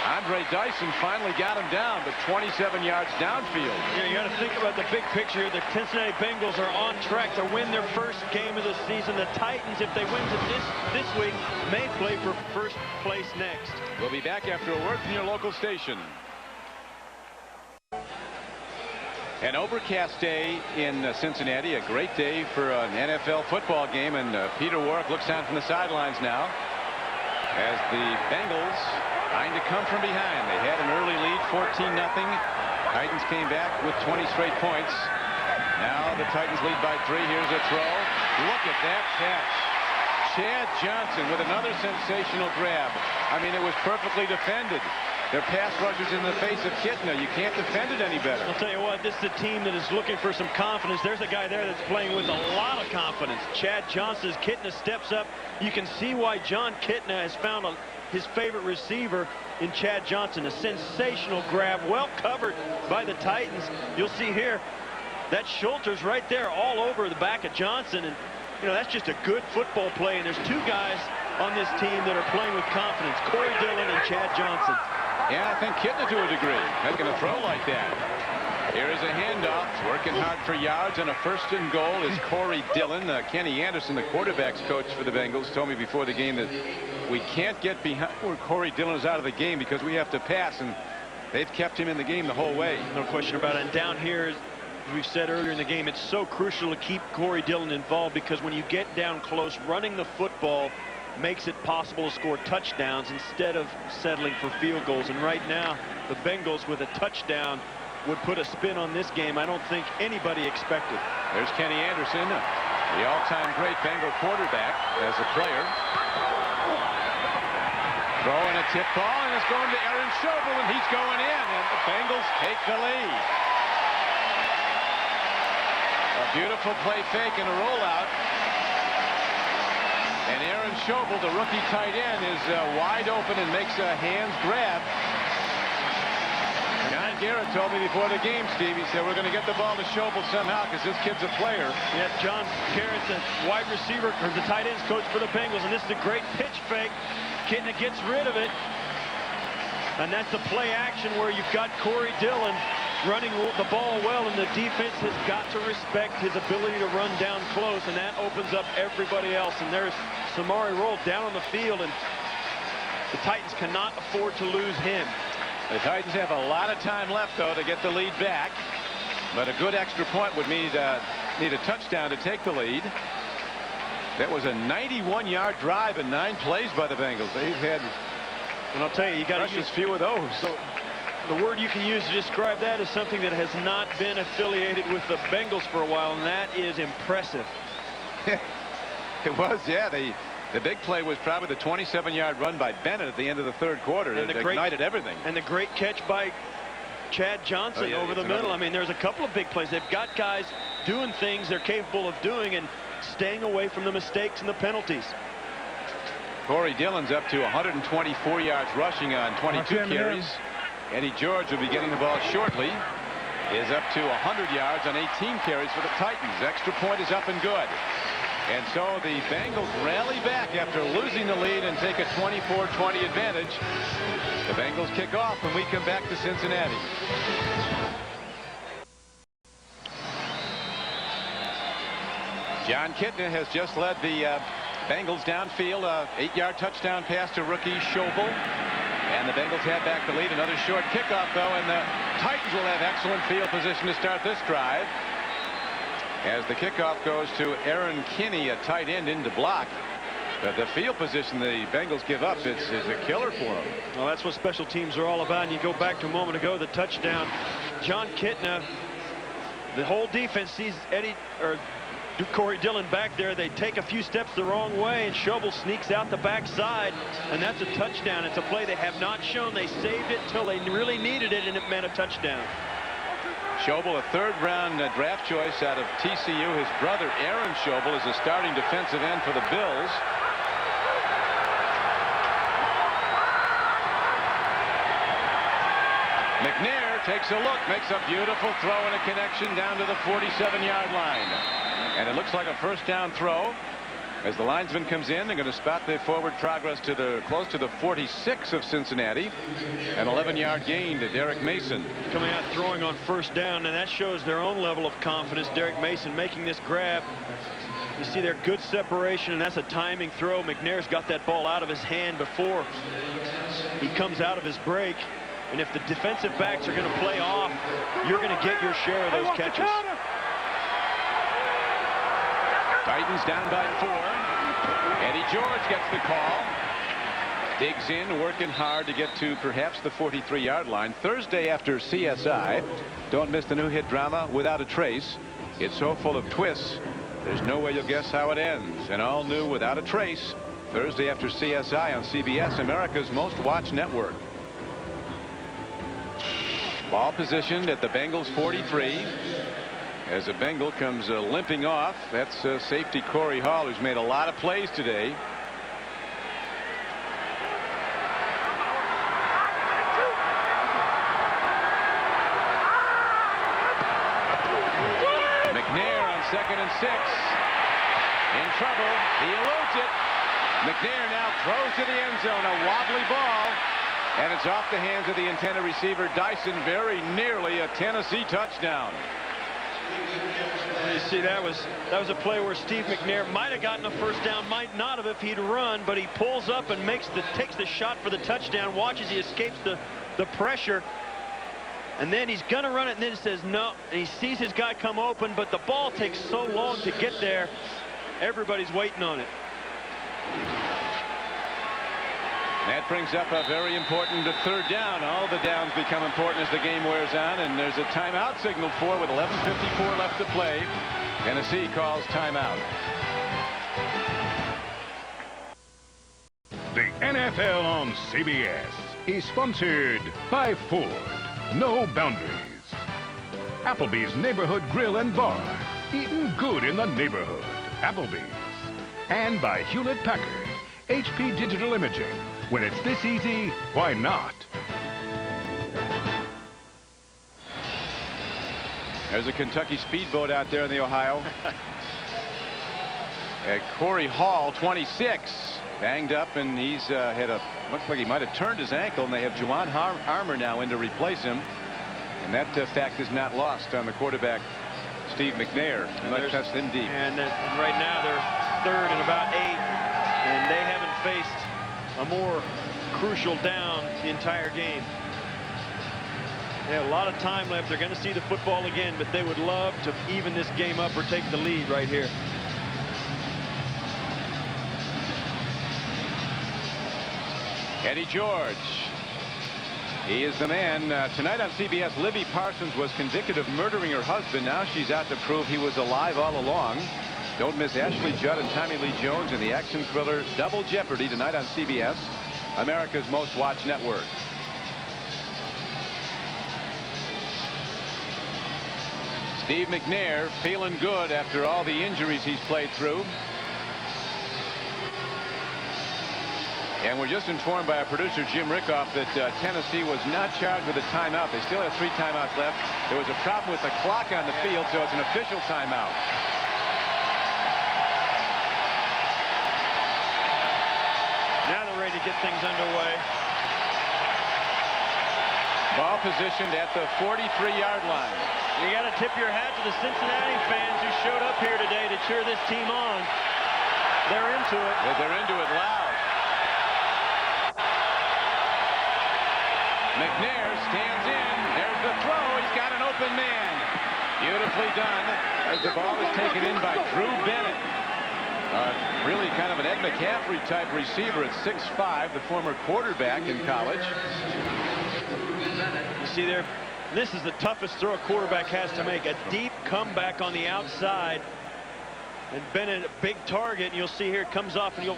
Speaker 1: Andre Dyson finally got him down, but 27 yards downfield.
Speaker 2: Yeah, you got to think about the big picture here. The Cincinnati Bengals are on track to win their first game of the season. The Titans, if they win this week, may play for first place next.
Speaker 1: We'll be back after a word from your local station. An overcast day in Cincinnati, a great day for an NFL football game, and Peter Warrick looks down from the sidelines now as the Bengals trying to come from behind. They had an early lead, 14-0. Titans came back with 20 straight points. Now the Titans lead by 3. Here's a throw. Look at that catch. Chad Johnson with another sensational grab. I mean, it was perfectly defended. Their pass rushers in the face of Kitna. You can't defend it any better.
Speaker 2: I'll tell you what, this is a team that is looking for some confidence. There's a guy there that's playing with a lot of confidence. Chad Johnson, as Kitna steps up, you can see why John Kitna has found his favorite receiver in Chad Johnson. A sensational grab, well covered by the Titans. You'll see here that Schulter's right there all over the back of Johnson, and you know, that's just a good football play. And there's 2 guys on this team that are playing with confidence, Corey Dillon and Chad Johnson.
Speaker 1: Yeah, I think Kitna to a degree, making a throw like that. Here is a handoff, working hard for yards, and a 1st and goal is Corey Dillon. Kenny Anderson, the quarterback's coach for the Bengals, told me before the game that we can't get behind where Corey Dillon is out of the game because we have to pass, and they've kept him in the game the whole way.
Speaker 2: No question about it. And down here, as we've said earlier in the game, it's so crucial to keep Corey Dillon involved, because when you get down close, running the football makes it possible to score touchdowns instead of settling for field goals. And right now, the Bengals with a touchdown would put a spin on this game I don't think anybody expected.
Speaker 1: There's Kenny Anderson, the all-time great Bengal quarterback as a player. Throwing a tip ball, and it's going to Aaron Schobel, and he's going in, and the Bengals take the lead. A beautiful play fake and a rollout. And Aaron Schobel, the rookie tight end, is wide open and makes a hands grab. John Garrett told me before the game, Steve, he said, we're going to get the ball to Schobel somehow because this kid's a player.
Speaker 2: Yes, John Garrett, the wide receiver, or the tight ends coach for the Bengals, and this is a great pitch fake. Kitna gets rid of it. And that's the play action where you've got Corey Dillon running the ball well, and the defense has got to respect his ability to run down close, and that opens up everybody else. And there's Samari Roll down on the field, and the Titans cannot afford to lose him.
Speaker 1: The Titans have a lot of time left, though, to get the lead back, but a good extra point would need a touchdown to take the lead. That was a 91-yard drive in 9 plays by the Bengals. They've had,
Speaker 2: and I'll tell you, you got to use
Speaker 1: few of those.
Speaker 2: So the word you can use to describe that is something that has not been affiliated with the Bengals for a while, and that is impressive.
Speaker 1: It was, yeah. The big play was probably the 27-yard run by Bennett at the end of the 3rd quarter.
Speaker 2: And
Speaker 1: it ignited everything.
Speaker 2: And the great catch by Chad Johnson over the middle. I mean, there's a couple of big plays. They've got guys doing things they're capable of doing and staying away from the mistakes and the penalties.
Speaker 1: Corey Dillon's up to 124 yards rushing on 22 carries. Eddie George will be getting the ball shortly. Is up to 100 yards on 18 carries for the Titans. Extra point is up and good. And so the Bengals rally back after losing the lead and take a 24-20 advantage. The Bengals kick off when we come back to Cincinnati. John Kitna has just led the Bengals downfield. A 8-yard touchdown pass to rookie Schobel. And the Bengals have back the lead. Another short kickoff, though, and the Titans will have excellent field position to start this drive. As the kickoff goes to Aaron Kinney, a tight end, into block. But the field position the Bengals give up is a killer for them.
Speaker 2: Well, that's what special teams are all about. And you go back to a moment ago, the touchdown. John Kitna, the whole defense sees Corey Dillon back there. They take a few steps the wrong way, and Schobel sneaks out the backside, and that's a touchdown. It's a play they have not shown. They saved it till they really needed it, and it meant a touchdown.
Speaker 1: Schobel, a third-round draft choice out of TCU. His brother, Aaron Schobel, is a starting defensive end for the Bills. McNair takes a look, makes a beautiful throw and a connection down to the 47-yard line. And it looks like a first down throw. As the linesman comes in, they're going to spot the forward progress to close to the 46 of Cincinnati. An 11-yard gain to Derek Mason.
Speaker 2: Coming out throwing on first down, and that shows their own level of confidence. Derek Mason making this grab. You see their good separation, and that's a timing throw. McNair's got that ball out of his hand before he comes out of his break. And if the defensive backs are going to play off, you're going to get your share of those catches.
Speaker 1: Titans down by 4. Eddie George gets the call. Digs in, working hard to get to perhaps the 43-yard line. Thursday after CSI. Don't miss the new hit drama, Without a Trace. It's so full of twists, there's no way you'll guess how it ends. And all new Without a Trace, Thursday after CSI on CBS, America's most watched network. Ball positioned at the Bengals 43. As a Bengal comes limping off. That's safety Corey Hall, who's made a lot of plays today. McNair on 2nd and 6. In trouble. He eludes it. McNair now throws to the end zone. A wobbly ball. And it's off the hands of the intended receiver, Dyson. Very nearly a Tennessee touchdown.
Speaker 2: You see, that was a play where Steve McNair might have gotten a first down, might not have if he'd run, but he pulls up and takes the shot for the touchdown, watches he escapes the pressure, and then he's gonna run it, and then he says no, and he sees his guy come open, but the ball takes so long to get there. Everybody's waiting on it.
Speaker 1: That brings up a very important third down. All the downs become important as the game wears on, and there's a timeout signaled for with 11:54 left to play. Tennessee calls timeout.
Speaker 5: The NFL on CBS is sponsored by Ford. No boundaries. Applebee's Neighborhood Grill and Bar. Eating good in the neighborhood. Applebee's. And by Hewlett-Packard. HP Digital Imaging. When it's this easy, why not?
Speaker 1: There's a Kentucky speedboat out there in the Ohio. Corey Hall, 26, banged up, and he's looks like he might have turned his ankle, and they have Juwan Harmer now in to replace him. And that fact is not lost on the quarterback, Steve McNair. Let's test him deep.
Speaker 2: And right now they're 3rd and about 8, and they haven't faced a more crucial down the entire game. They have a lot of time left. They're going to see the football again, but they would love to even this game up or take the lead right here.
Speaker 1: Eddie George. He is the man. Tonight on CBS, Libby Parsons was convicted of murdering her husband. Now she's out to prove he was alive all along. Don't miss Ashley Judd and Tommy Lee Jones in the action thriller Double Jeopardy tonight on CBS, America's most watched network. Steve McNair feeling good after all the injuries he's played through. And we're just informed by our producer Jim Rickoff that Tennessee was not charged with a timeout. They still have 3 timeouts left. There was a problem with the clock on the field, so it's an official timeout.
Speaker 2: to get things underway.
Speaker 1: Ball positioned at the 43-yard line.
Speaker 2: You got to tip your hat to the Cincinnati fans who showed up here today to cheer this team on. They're into it.
Speaker 1: They're into it loud. McNair stands in. There's the throw. He's got an open man. Beautifully done as the ball is taken in by Drew Bennett. Really kind of an Ed McCaffrey type receiver at 6'5", the former quarterback in college.
Speaker 2: You see there, this is the toughest throw a quarterback has to make. A deep comeback on the outside. And Bennett, a big target, and you'll see here it comes off and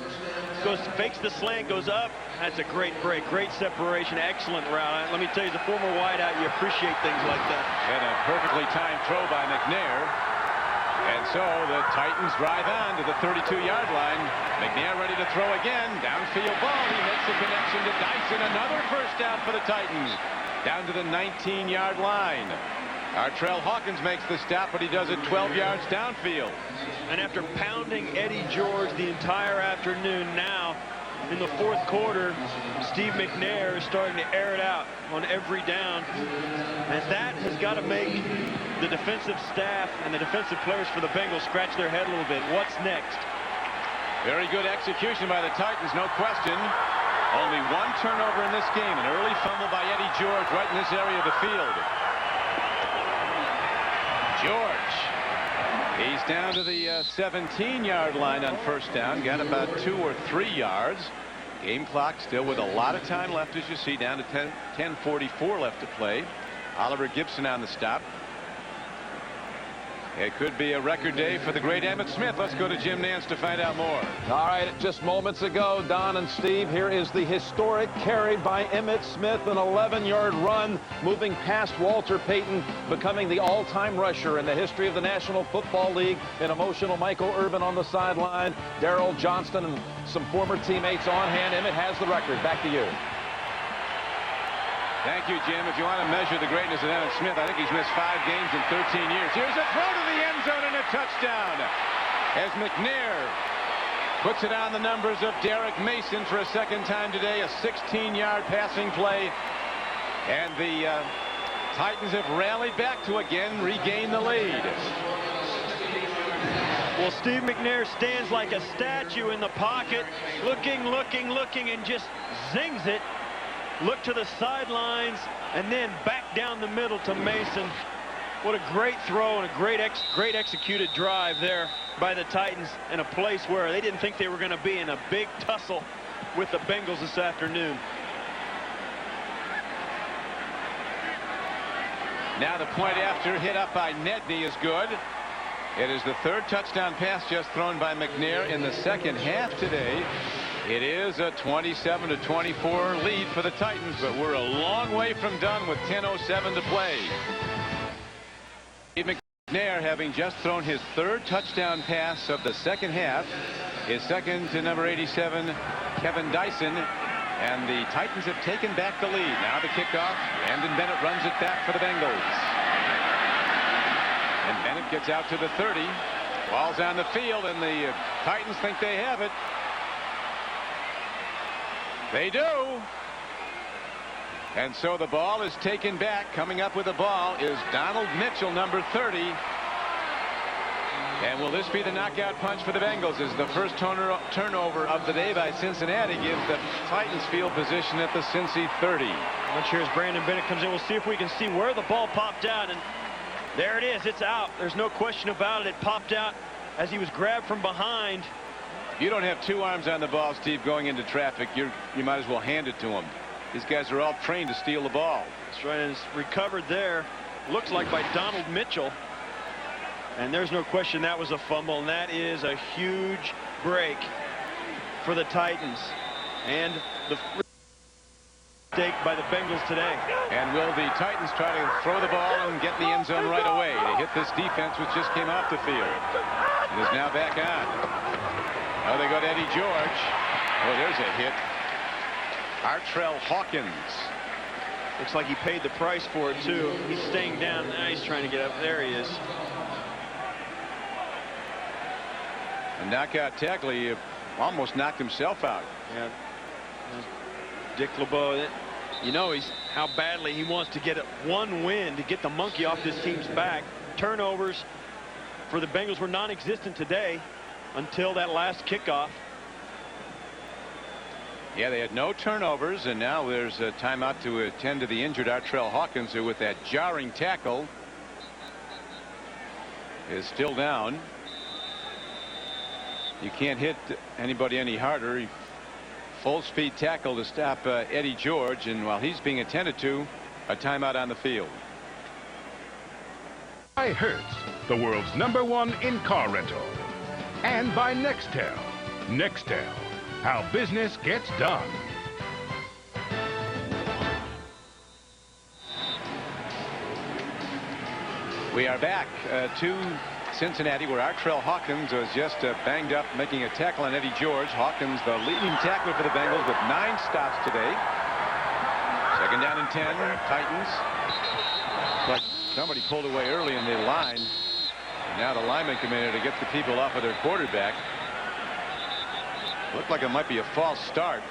Speaker 2: fakes the slant, goes up. That's a great break, great separation, excellent route. Let me tell you, as a former wideout, you appreciate things like that.
Speaker 1: And a perfectly timed throw by McNair. And so the Titans drive on to the 32-yard line. McNair ready to throw again. Downfield ball. He makes the connection to Dyson. Another first down for the Titans. Down to the 19-yard line. Artrell Hawkins makes the stop, but he does it 12 yards downfield.
Speaker 2: And after pounding Eddie George the entire afternoon, now in the fourth quarter, Steve McNair is starting to air it out on every down. And that has got to make the defensive staff and the defensive players for the Bengals scratch their head a little bit. What's next?
Speaker 1: Very good execution by the Titans, no question. Only one turnover in this game. An early fumble by Eddie George right in this area of the field. George. He's down to the 17-yard line on first down. Got about 2 or 3 yards. Game clock still with a lot of time left, as you see, down to 10:44 left to play. Oliver Gibson on the stop. It could be a record day for the great Emmitt Smith. Let's go to Jim Nance to find out more.
Speaker 6: All right, just moments ago, Don and Steve, here is the historic carry by Emmitt Smith, an 11-yard run, moving past Walter Payton, becoming the all-time rusher in the history of the National Football League. An emotional Michael Irvin on the sideline, Darrell Johnston and some former teammates on hand. Emmitt has the record. Back to you.
Speaker 1: Thank you, Jim. If you want to measure the greatness of Emmitt Smith, I think he's missed 5 games in 13 years. Here's a throw to the end zone and a touchdown. As McNair puts it on the numbers of Derek Mason for a second time today. A 16-yard passing play. And the Titans have rallied back to again regain the lead.
Speaker 2: Well, Steve McNair stands like a statue in the pocket, looking, and just zings it. Look to the sidelines, and then back down the middle to Mason. What a great throw and a great executed drive there by the Titans in a place where they didn't think they were going to be in a big tussle with the Bengals this afternoon.
Speaker 1: Now the point after hit up by Nedney is good. It is the 3rd touchdown pass just thrown by McNair in the second half today. It is a 27-24 lead for the Titans, but we're a long way from done with 10:07 to play. Steve McNair, having just thrown his 3rd touchdown pass of the second half, is second to number 87, Kevin Dyson, and the Titans have taken back the lead. Now the kickoff, Brandon Bennett runs it back for the Bengals. And Bennett gets out to the 30. Ball's on the field, and the Titans think they have it. They do. And so the ball is taken back. Coming up with the ball is Donald Mitchell, number 30. And will this be the knockout punch for the Bengals? As the first turnover of the day by Cincinnati gives the Titans field position at the Cincy 30.
Speaker 2: Watch here as Brandon Bennett comes in. We'll see if we can see where the ball popped out. And there it is. It's out. There's no question about it. It popped out as he was grabbed from behind.
Speaker 1: You don't have 2 arms on the ball, Steve, going into traffic. You might as well hand it to him. These guys are all trained to steal the ball.
Speaker 2: That's right, and it's recovered there. Looks like by Donald Mitchell. And there's no question that was a fumble, and that is a huge break for the Titans. And the mistake by the Bengals today.
Speaker 1: And will the Titans try to throw the ball and get in the end zone right away to hit this defense, which just came off the field and is now back on? Oh, they got Eddie George. Oh, there's a hit. Artrell Hawkins.
Speaker 2: Looks like he paid the price for it, too. He's staying down. Now he's trying to get up. There he is.
Speaker 1: A knockout tackle. He almost knocked himself out.
Speaker 2: Yeah. Dick LeBeau, you know how badly he wants to get one win to get the monkey off this team's back. Turnovers for the Bengals were non-existent today until that last kickoff.
Speaker 1: Yeah, they had no turnovers, and now there's a timeout to attend to the injured Artrell Hawkins, who with that jarring tackle is still down. You can't hit anybody any harder. Full speed tackle to stop Eddie George, and while he's being attended to, a timeout on the field.
Speaker 5: By Hertz, the world's #1 in car rental. And by Nextel. Nextel, how business gets done.
Speaker 1: We are back to Cincinnati, where Artrell Hawkins was just banged up making a tackle on Eddie George. Hawkins, the leading tackler for the Bengals, with 9 stops today. 2nd down and 10, Titans. But somebody pulled away early in the line. Now the lineman came in to get the people off of their quarterback. Looked like it might be a false start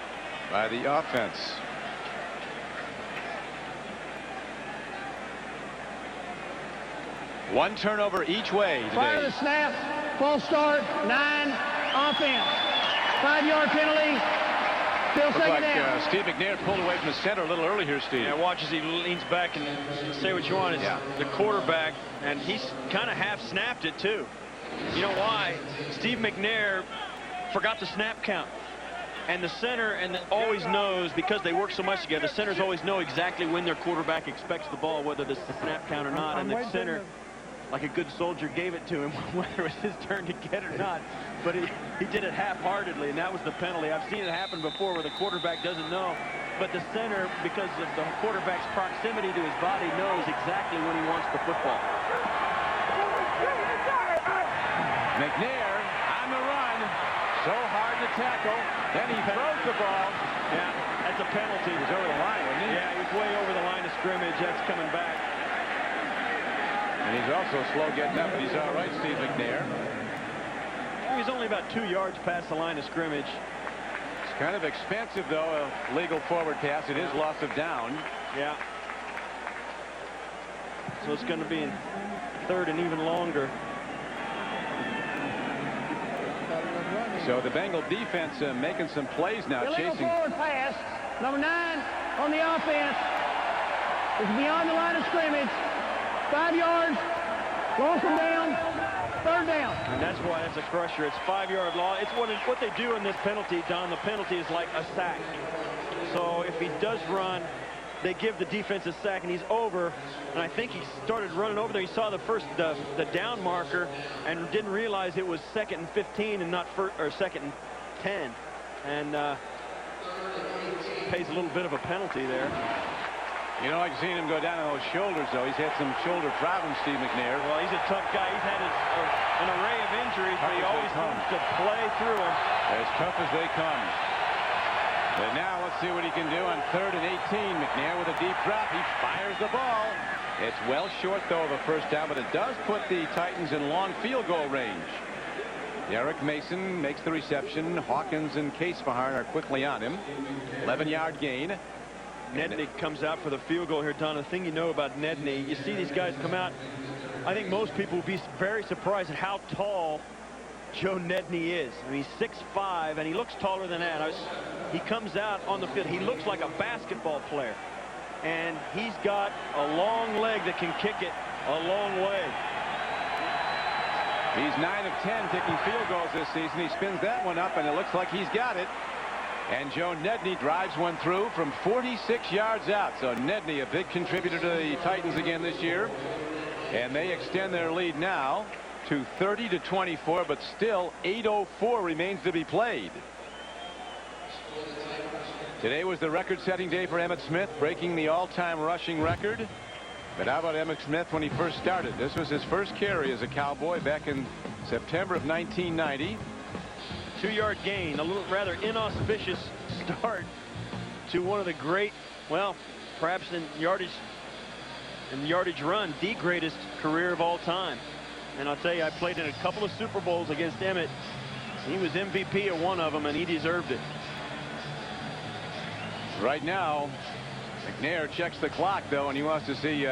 Speaker 1: by the offense. One turnover each way today.
Speaker 3: Fire the snap, false start, 9, offense. 5-yard penalty. Still
Speaker 1: Looked
Speaker 3: second
Speaker 1: like
Speaker 3: down.
Speaker 1: Steve McNair pulled away from the center a little early here, Steve.
Speaker 2: Yeah, watch as he leans back and say what you want. It's the quarterback, and he's kind of half snapped it too. You know why? Steve McNair forgot the snap count. And the center always knows, because they work so much together, the centers always know exactly when their quarterback expects the ball, whether it's the snap count or not. And the center, like a good soldier, gave it to him whether it was his turn to get it or not. But he did it half-heartedly, and that was the penalty. I've seen it happen before where the quarterback doesn't know, but the center, because of the quarterback's proximity to his body, knows exactly when he wants the football.
Speaker 1: McNair on the run. So hard to tackle. Then he throws the ball.
Speaker 2: Yeah, that's a penalty.
Speaker 1: He was over the line, wasn't he?
Speaker 2: Yeah, he was way over the line of scrimmage. That's coming back.
Speaker 1: And he's also slow getting up, but he's all right, Steve McNair.
Speaker 2: He's only about 2 yards past the line of scrimmage.
Speaker 1: It's kind of expensive, though, a legal forward pass. It is loss of down.
Speaker 2: Yeah. So it's going to be in 3rd and even longer.
Speaker 1: So the Bengal defense making some plays now,
Speaker 3: Illegal
Speaker 1: chasing.
Speaker 3: forward pass. Number 9 on the offense. It's beyond the line of scrimmage. 5 yards. Loss of down. 3rd down.
Speaker 2: And that's why that's a crusher. It's 5-yard loss. It's what they do in this penalty, Don. The penalty is like a sack. So if he does run, they give the defense a sack, and he's over. And I think he started running over there. He saw the down marker and didn't realize it was 2nd and 15 and not 2nd and 10. And pays a little bit of a penalty there.
Speaker 1: You know, I've seen him go down on those shoulders, though. He's had some shoulder problems, Steve McNair.
Speaker 2: Well, he's a tough guy. He's had an array of injuries, but he always seems to play through them.
Speaker 1: As tough as they come. But now let's see what he can do on 3rd and 18. McNair with a deep drop. He fires the ball. It's well short, though, of a 1st down, but it does put the Titans in long field goal range. Derek Mason makes the reception. Hawkins and Casefahar are quickly on him. 11-yard gain.
Speaker 2: Nedney comes out for the field goal here, Don. The thing you know about Nedney, you see these guys come out. I think most people will be very surprised at how tall Joe Nedney is. I mean, he's 6'5", and he looks taller than that. He comes out on the field. He looks like a basketball player. And he's got a long leg that can kick it a long way.
Speaker 1: He's 9 of 10 kicking field goals this season. He spins that one up, and it looks like he's got it. And Joe Nedney drives one through from 46 yards out. So Nedney, a big contributor to the Titans again this year. And they extend their lead now to 30-24, but still 8:04 remains to be played. Today was the record-setting day for Emmitt Smith, breaking the all-time rushing record. But how about Emmitt Smith when he first started? This was his first carry as a Cowboy back in September of 1990.
Speaker 2: 2-yard gain, a little rather inauspicious start to one of the great, well, perhaps in yardage run, the greatest career of all time. And I'll tell you, I played in a couple of Super Bowls against Emmitt. He was MVP of one of them, and he deserved it.
Speaker 1: Right now, McNair checks the clock, though, and he wants to see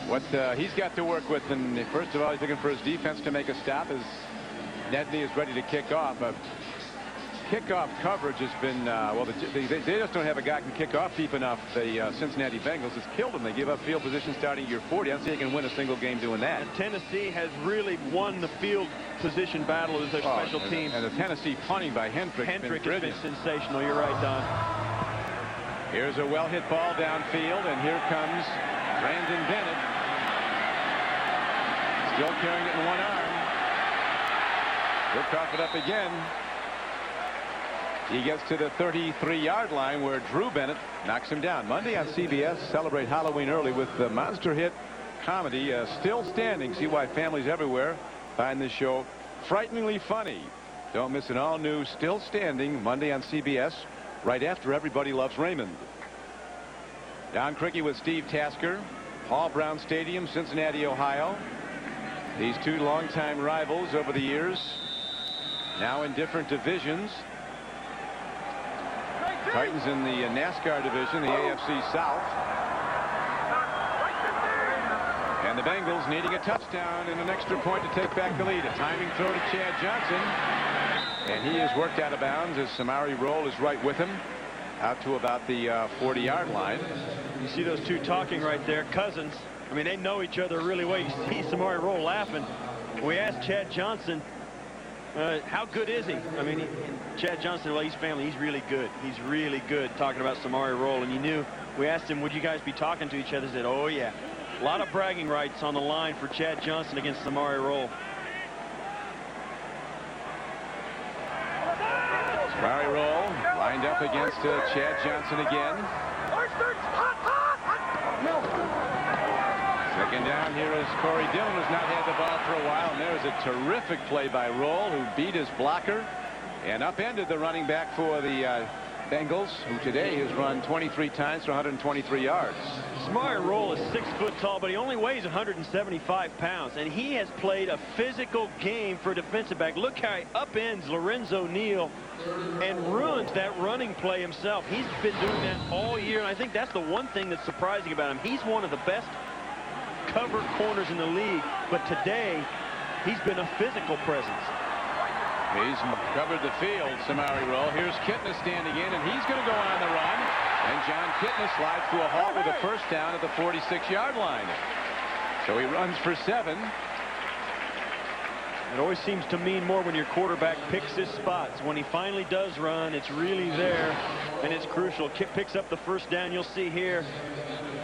Speaker 1: what he's got to work with. And first of all, he's looking for his defense to make a stop as Nedney is ready to kick off. Kickoff coverage has been, well, they just don't have a guy who can kick off deep enough. The Cincinnati Bengals has killed them. They give up field position starting year 40. I don't see they can win a single game doing that.
Speaker 2: And Tennessee has really won the field position battle as their special team.
Speaker 1: And the Tennessee punting by Hendrick has been
Speaker 2: sensational. You're right, Don.
Speaker 1: Here's a well-hit ball downfield, and here comes Brandon Bennett. Still carrying it in one arm. He'll cough it up again. He gets to the 33-yard line where Drew Bennett knocks him down. Monday on CBS, celebrate Halloween early with the monster hit comedy Still Standing. See why families everywhere find this show frighteningly funny. Don't miss an all-new Still Standing Monday on CBS right after Everybody Loves Raymond. Don Criqui with Steve Tasker. Paul Brown Stadium, Cincinnati, Ohio. These two longtime rivals over the years, now in different divisions. Titans in the NASCAR division, the AFC South. And the Bengals needing a touchdown and an extra point to take back the lead. A timing throw to Chad Johnson. And he is worked out of bounds as Samari Roll is right with him, out to about the 40-yard line.
Speaker 2: You see those two talking right there, cousins. I mean, they know each other really well. You see Samari Roll laughing. We asked Chad Johnson, how good is he? I mean, Chad Johnson, well, he's family. He's really good. He's really good, talking about Samari Roll. And you knew, we asked him, would you guys be talking to each other? He said, oh, yeah. A lot of bragging rights on the line for Chad Johnson against Samari Roll.
Speaker 1: Samari Roll lined up against Chad Johnson again. Second down, here is Corey Dillon, who's not had the ball for a while. And there's a terrific play by Roll, who beat his blocker and upended the running back for the Bengals, who today has run 23 times for 123 yards.
Speaker 2: Samari Roll is 6 foot tall, but he only weighs 175 pounds, and he has played a physical game for a defensive back. Look how he upends Lorenzo Neal and ruins that running play himself. He's been doing that all year, and I think that's the one thing that's surprising about him. He's one of the best cover corners in the league, but today he's been a physical presence.
Speaker 1: He's covered the field, Samari Roll. Here's Kitna standing in, and he's going to go on the run. And John Kitna slides to a halt with a first down at the 46-yard line. So he runs for 7.
Speaker 2: It always seems to mean more when your quarterback picks his spots. When he finally does run, it's really there, and it's crucial. Picks up the first down. You'll see here,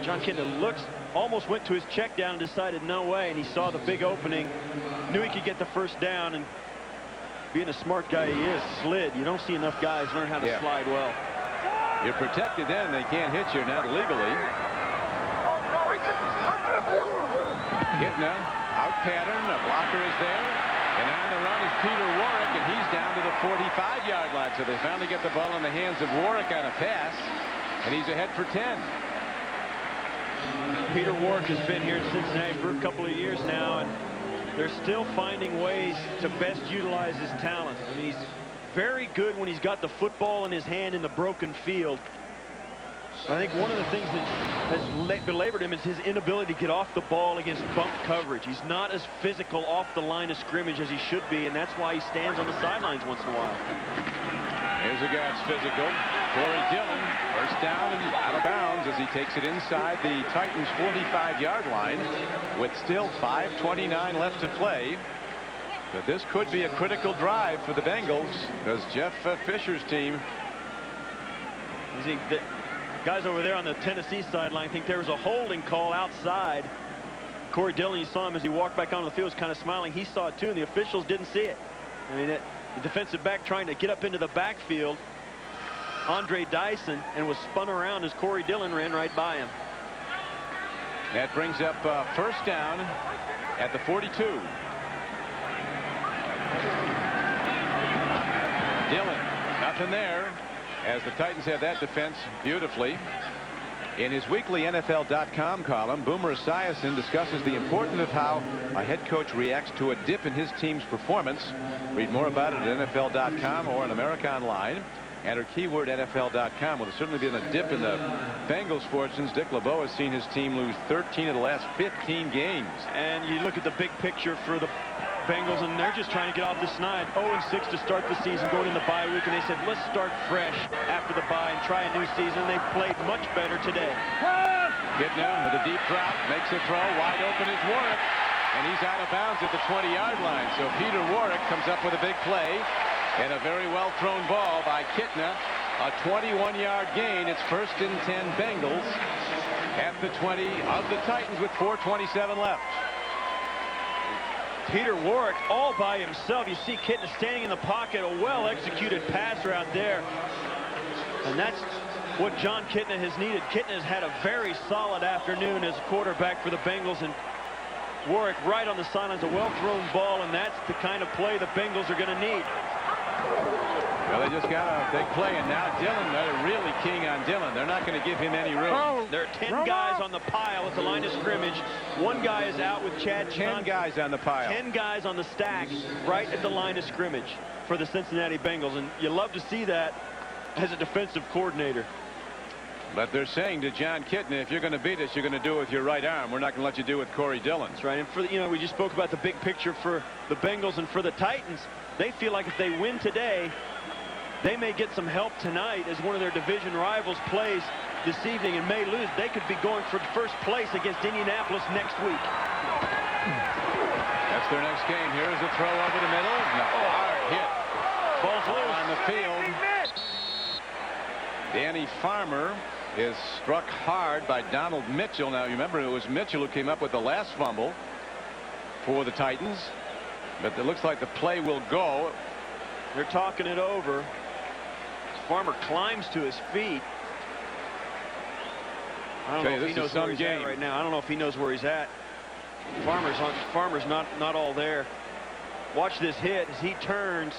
Speaker 2: John Kitna almost went to his check down and decided no way, and he saw the big opening, knew he could get the first down, and being a smart guy he is, slid. You don't see enough guys learn how to slide well.
Speaker 1: You're protected then. They can't hit you now legally. Kitna out pattern. A blocker is there. And on the run is Peter Warwick, and he's down to the 45-yard line. So they finally get the ball in the hands of Warwick on a pass, and he's ahead for 10.
Speaker 2: Peter Warwick has been here in Cincinnati for a couple of years now, and they're still finding ways to best utilize his talent. I mean, he's very good when he's got the football in his hand in the broken field. I think one of the things that has belabored him is his inability to get off the ball against bump coverage. He's not as physical off the line of scrimmage as he should be, and that's why he stands on the sidelines once in a while.
Speaker 1: Here's a guy that's physical. Corey Dillon, first down and out of bounds as he takes it inside the Titans' 45-yard line with still 5:29 left to play. But this could be a critical drive for the Bengals because Jeff Fisher's team.
Speaker 2: You see, the guys over there on the Tennessee sideline think there was a holding call outside. Corey Dillon, you saw him as he walked back onto the field, was kind of smiling. He saw it too, and the officials didn't see it. I mean, the defensive back trying to get up into the backfield, Andre Dyson, and was spun around as Corey Dillon ran right by him.
Speaker 1: That brings up first down at the 42. Dillon, nothing there, as the Titans have that defense beautifully. In his weekly NFL.com column, Boomer Esiason discusses the importance of how a head coach reacts to a dip in his team's performance. Read more about it at NFL.com or on America Online. Enter keyword NFL.com. Well, there's certainly been a dip in the Bengals' fortunes. Dick LeBeau has seen his team lose 13 of the last 15 games.
Speaker 2: And you look at the big picture for the Bengals, and they're just trying to get off the snide. 0-6 to start the season, going in the bye week, and they said, let's start fresh after the bye and try a new season. They've played much better today.
Speaker 1: Kitna with a deep drop, makes a throw. Wide open is Warwick, and he's out of bounds at the 20-yard line. So Peter Warwick comes up with a big play, and a very well-thrown ball by Kitna. A 21-yard gain. It's 1st and 10 Bengals at the 20 of the Titans with 4:27 left.
Speaker 2: Peter Warwick all by himself. You see Kitna standing in the pocket, a well-executed passer out there. And that's what John Kitna has needed. Kitna has had a very solid afternoon as quarterback for the Bengals, and Warwick right on the sidelines, a well-thrown ball, and that's the kind of play the Bengals are going to need.
Speaker 1: Well, they just got a big play, and now Dillon, they're really keying on Dillon. They're not going to give him any room.
Speaker 2: There are 10 guys on the pile at the line of scrimmage. One guy is out with Chad.
Speaker 1: 10 guys on the pile.
Speaker 2: 10 guys on the stack right at the line of scrimmage for the Cincinnati Bengals, and you love to see that as a defensive coordinator.
Speaker 1: But they're saying to John Kitna, if you're going to beat us, you're going to do it with your right arm. We're not going to let you do it with Corey Dillon.
Speaker 2: That's right. And for the, we just spoke about the big picture for the Bengals and for the Titans. They feel like if they win today, they may get some help tonight as one of their division rivals plays this evening and may lose. They could be going for first place against Indianapolis next week.
Speaker 1: That's their next game. Here is a throw over the middle. No, hard hit.
Speaker 2: Ball's loose
Speaker 1: on the field. Danny Farmer is struck hard by Donald Mitchell. Now, you remember it was Mitchell who came up with the last fumble for the Titans. But it looks like the play will go.
Speaker 2: They're talking it over. Farmer climbs to his feet. I don't know if he knows where he's at right now. I don't know if he knows where he's at. Farmer's not all there. Watch this hit as he turns.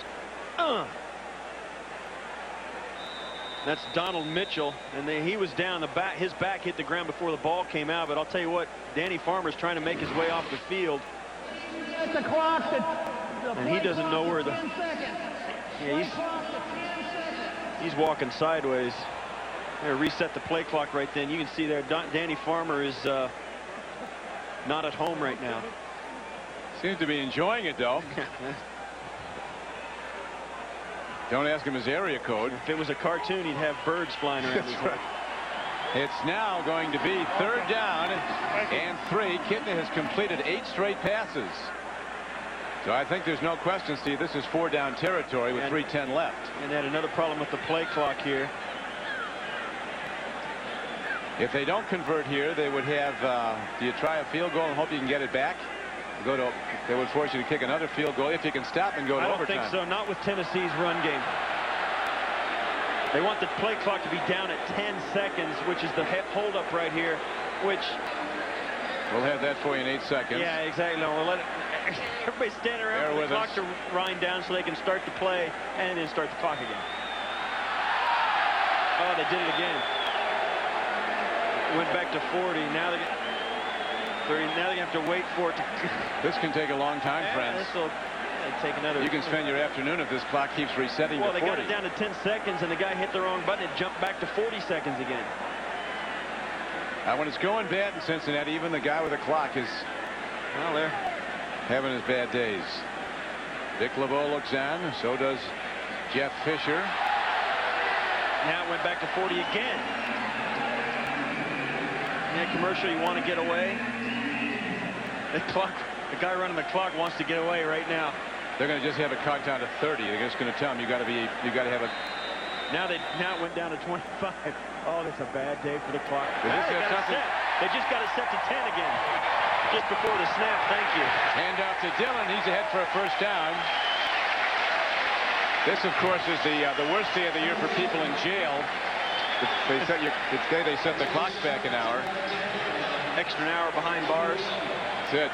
Speaker 2: That's Donald Mitchell, and he was down the back. His back hit the ground before the ball came out. But I'll tell you what, Danny Farmer's trying to make his way off the field.
Speaker 3: The clock.
Speaker 2: And he doesn't know where the. Yeah, he's walking sideways. There, reset the play clock right then. You can see there, Danny Farmer is not at home right now.
Speaker 1: Seems to be enjoying it, though. Don't ask him his area code.
Speaker 2: If it was a cartoon, he'd have birds flying around his head.
Speaker 1: It's now going to be 3rd down and 3. Kitna has completed 8 straight passes. So I think there's no question, Steve, this is 4-down territory with 3:10 left.
Speaker 2: And they had another problem with the play clock here.
Speaker 1: If they don't convert here, they would have, do you try a field goal and hope you can get it back? They would force you to kick another field goal if you can stop and go to overtime.
Speaker 2: I don't think so, not with Tennessee's run game. They want the play clock to be down at 10 seconds, which is the hold-up right here, which...
Speaker 1: We'll have that for you in 8 seconds.
Speaker 2: Yeah, exactly. No, we'll let it... Everybody's standing around for the clock to wind down so they can start the play and then start the clock again. Oh, they did it again. Went back to 40. Now they get 30. Now they have to wait for it to.
Speaker 1: This can take a long time, friends.
Speaker 2: This will take another.
Speaker 1: You can spend your afternoon if this clock keeps resetting to 40.
Speaker 2: Well, they got it down to 10 seconds, and the guy hit the wrong button. It jumped back to 40 seconds again.
Speaker 1: Now, when it's going bad in Cincinnati, even the guy with the clock is,
Speaker 2: well, they're
Speaker 1: having his bad days. Dick LeBeau looks on. So does Jeff Fisher.
Speaker 2: Now it went back to 40 again. In that commercial, you want to get away. The guy running the clock wants to get away right now.
Speaker 1: They're going to just have it clocked down to 30. They're just going to tell him you got to have it.
Speaker 2: Now it went down to 25. Oh, that's a bad day for the clock. They just got it set to 10 again. Just before the snap. Thank you.
Speaker 1: Hand off to Dillon. He's ahead for a 1st down. This, of course, is the worst day of the year for people in jail. Today they set the clocks back an hour.
Speaker 2: Extra an hour behind bars.
Speaker 1: That's it.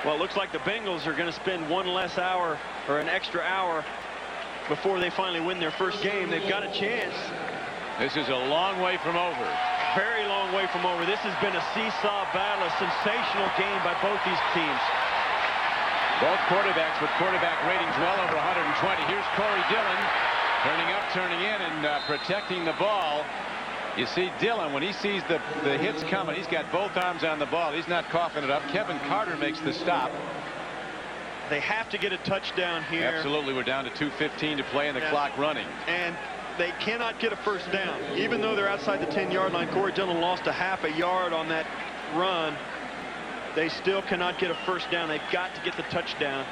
Speaker 2: Well, it looks like the Bengals are going to spend one less hour or an extra hour before they finally win their first game. They've got a chance.
Speaker 1: This is a long way from over.
Speaker 2: Very long way from over. This has been a seesaw battle, a sensational game by both these teams.
Speaker 1: Both quarterbacks with quarterback ratings well over 120. Here's Corey Dillon. Turning up, turning in, and protecting the ball. You see Dillon, when he sees the hits coming, he's got both arms on the ball. He's not coughing it up. Kevin Carter makes the stop.
Speaker 2: They have to get a touchdown here.
Speaker 1: Absolutely. We're down to 2:15 to play and the clock running.
Speaker 2: And they cannot get a first down. Even though they're outside the 10-yard line, Corey Dillon lost a half a yard on that run. They still cannot get a first down. They've got to get the touchdown.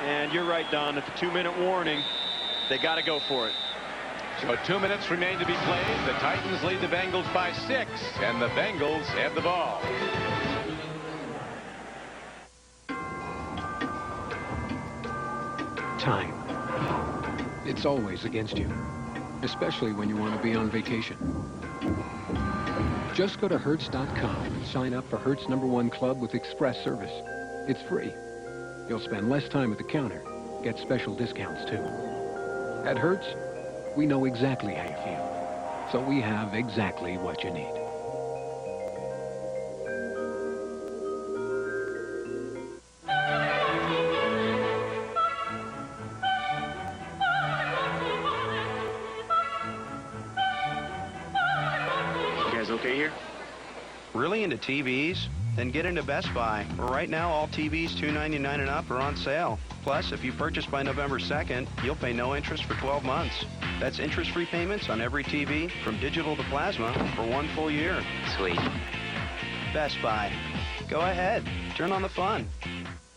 Speaker 2: And you're right, Don, at the 2-minute warning, they got to go for it.
Speaker 1: So 2 minutes remain to be played. The Titans lead the Bengals by 6, and the Bengals have the ball.
Speaker 7: Time. It's always against you, especially when you want to be on vacation. Just go to Hertz.com and sign up for Hertz #1 Club with Express Service. It's free. You'll spend less time at the counter, get special discounts too. At Hertz, we know exactly how you feel, so we have exactly what you need.
Speaker 8: Okay here? Really into TVs? Then get into Best Buy. Right now, all TVs $299 and up are on sale. Plus, if you purchase by November 2nd, you'll pay no interest for 12 months. That's interest-free payments on every TV, from digital to plasma, for 1 full year. Sweet. Best Buy. Go ahead. Turn on the fun.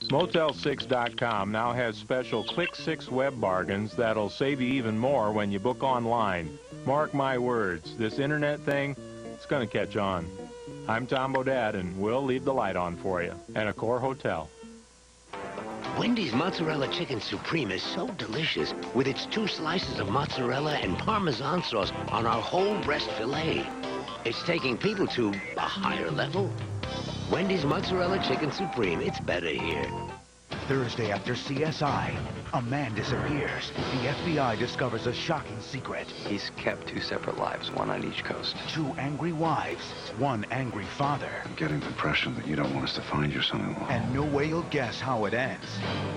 Speaker 9: Motel6.com now has special Click 6 web bargains that'll save you even more when you book online. Mark my words, this internet thing, it's going to catch on. I'm Tom Bodad, and we'll leave the light on for you at Accor Hotel.
Speaker 10: Wendy's Mozzarella Chicken Supreme is so delicious with its 2 slices of mozzarella and Parmesan sauce on our whole breast filet. It's taking people to a higher level. Wendy's Mozzarella Chicken Supreme, it's better here.
Speaker 11: Thursday after CSI, a man disappears. The FBI discovers a shocking secret.
Speaker 12: He's kept 2 separate lives, one on each coast.
Speaker 11: 2 angry wives, 1 angry father.
Speaker 13: I'm getting the impression that you don't want us to find your son-in-law.
Speaker 11: And no way you'll guess how it ends.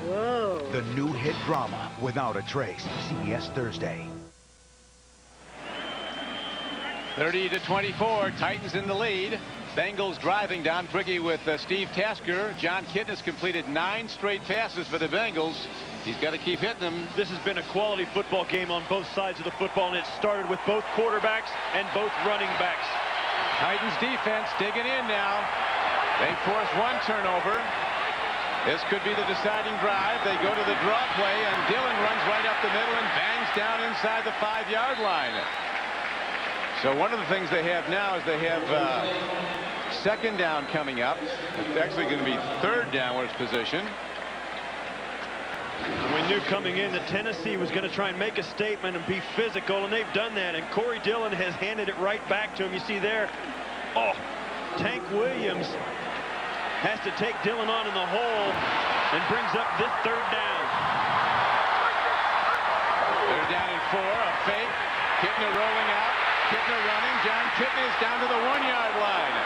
Speaker 3: Whoa.
Speaker 11: The new hit drama, Without a Trace, CBS Thursday.
Speaker 1: 30-24, Titans in the lead. Bengals driving. Don Prigge with Steve Tasker. John Kitten has completed 9 straight passes for the Bengals. He's got to keep hitting them.
Speaker 2: This has been a quality football game on both sides of the football, and it started with both quarterbacks and both running backs.
Speaker 1: Titans defense digging in now. They force 1 turnover. This could be the deciding drive. They go to the draw play, and Dillon runs right up the middle and bangs down inside the 5-yard line. So one of the things they have now is they have 2nd down coming up. It's actually going to be 3rd downwards position.
Speaker 2: We knew coming in that Tennessee was going to try and make a statement and be physical, and they've done that. And Corey Dillon has handed it right back to him. You see there, Tank Williams has to take Dillon on in the hole and brings up this 3rd down.
Speaker 1: They're down in 4, a fake. Kittner rolling out. Kittner running. John Kittner is down to the 1-yard line.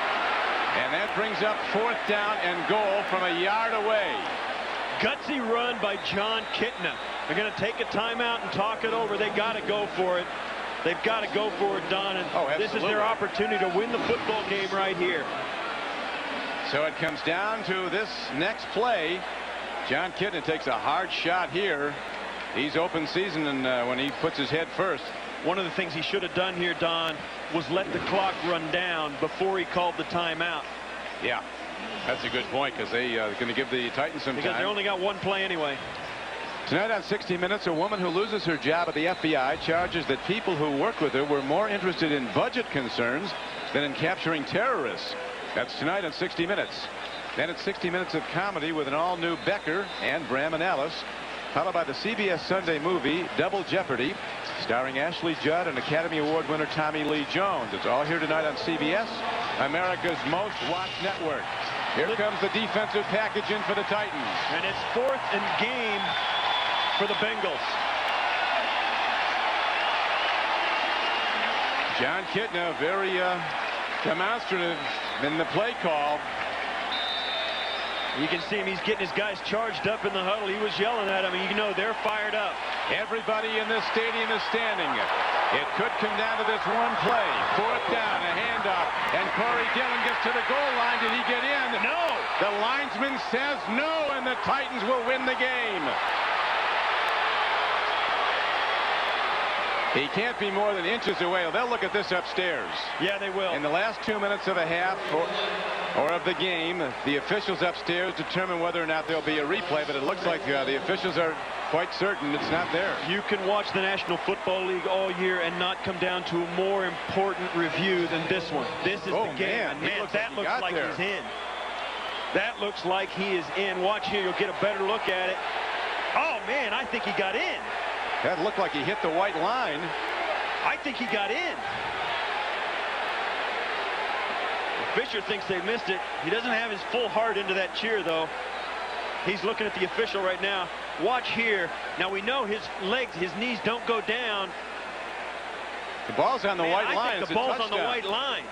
Speaker 1: And that brings up 4th down and goal from a yard away.
Speaker 2: Gutsy run by John Kittner. They're going to take a timeout and talk it over. They got to go for it. They've got to go for it, Don. And this is their opportunity to win the football game right here.
Speaker 1: So it comes down to this next play. John Kittner takes a hard shot here. He's open season, and when he puts his head first.
Speaker 2: One of the things he should have done here, Don, was let the clock run down before he called the timeout.
Speaker 1: Yeah, that's a good point, because they're going to give the Titans some time.
Speaker 2: Because they only got 1 play anyway.
Speaker 1: Tonight on 60 Minutes, a woman who loses her job at the FBI charges that people who work with her were more interested in budget concerns than in capturing terrorists. That's tonight on 60 Minutes. Then it's 60 Minutes of comedy with an all-new Becker and Bram and Alice, followed by the CBS Sunday movie Double Jeopardy, starring Ashley Judd and Academy Award winner Tommy Lee Jones. It's all here tonight on CBS, America's most watched network. Here comes the defensive package in for the Titans.
Speaker 2: And it's 4th and game for the Bengals.
Speaker 1: John Kittner very demonstrative in the play call.
Speaker 2: You can see him. He's getting his guys charged up in the huddle. He was yelling at them. You know they're fired up.
Speaker 1: Everybody in this stadium is standing. It could come down to this one play. 4th down, a handoff, and Corey Dillon gets to the goal line. Did he get in?
Speaker 2: No.
Speaker 1: The linesman says no, and the Titans will win the game. He can't be more than inches away. They'll look at this upstairs.
Speaker 2: Yeah, they will.
Speaker 1: In the last 2 minutes of the half or of the game, the officials upstairs determine whether or not there'll be a replay, but it looks like the officials are quite certain it's not there.
Speaker 2: You can watch the National Football League all year and not come down to a more important review than this one. This is the game. Man, that looks like he's in. That looks like he is in. Watch here. You'll get a better look at it. Oh, man, I think he got in.
Speaker 1: That looked like he hit the white line.
Speaker 2: I think he got in. Fisher thinks they missed it. He doesn't have his full heart into that cheer, though. He's looking at the official right now. Watch here. Now, we know his legs, his knees don't go down.
Speaker 1: The ball's on the white line.
Speaker 2: I think the ball's on the white line.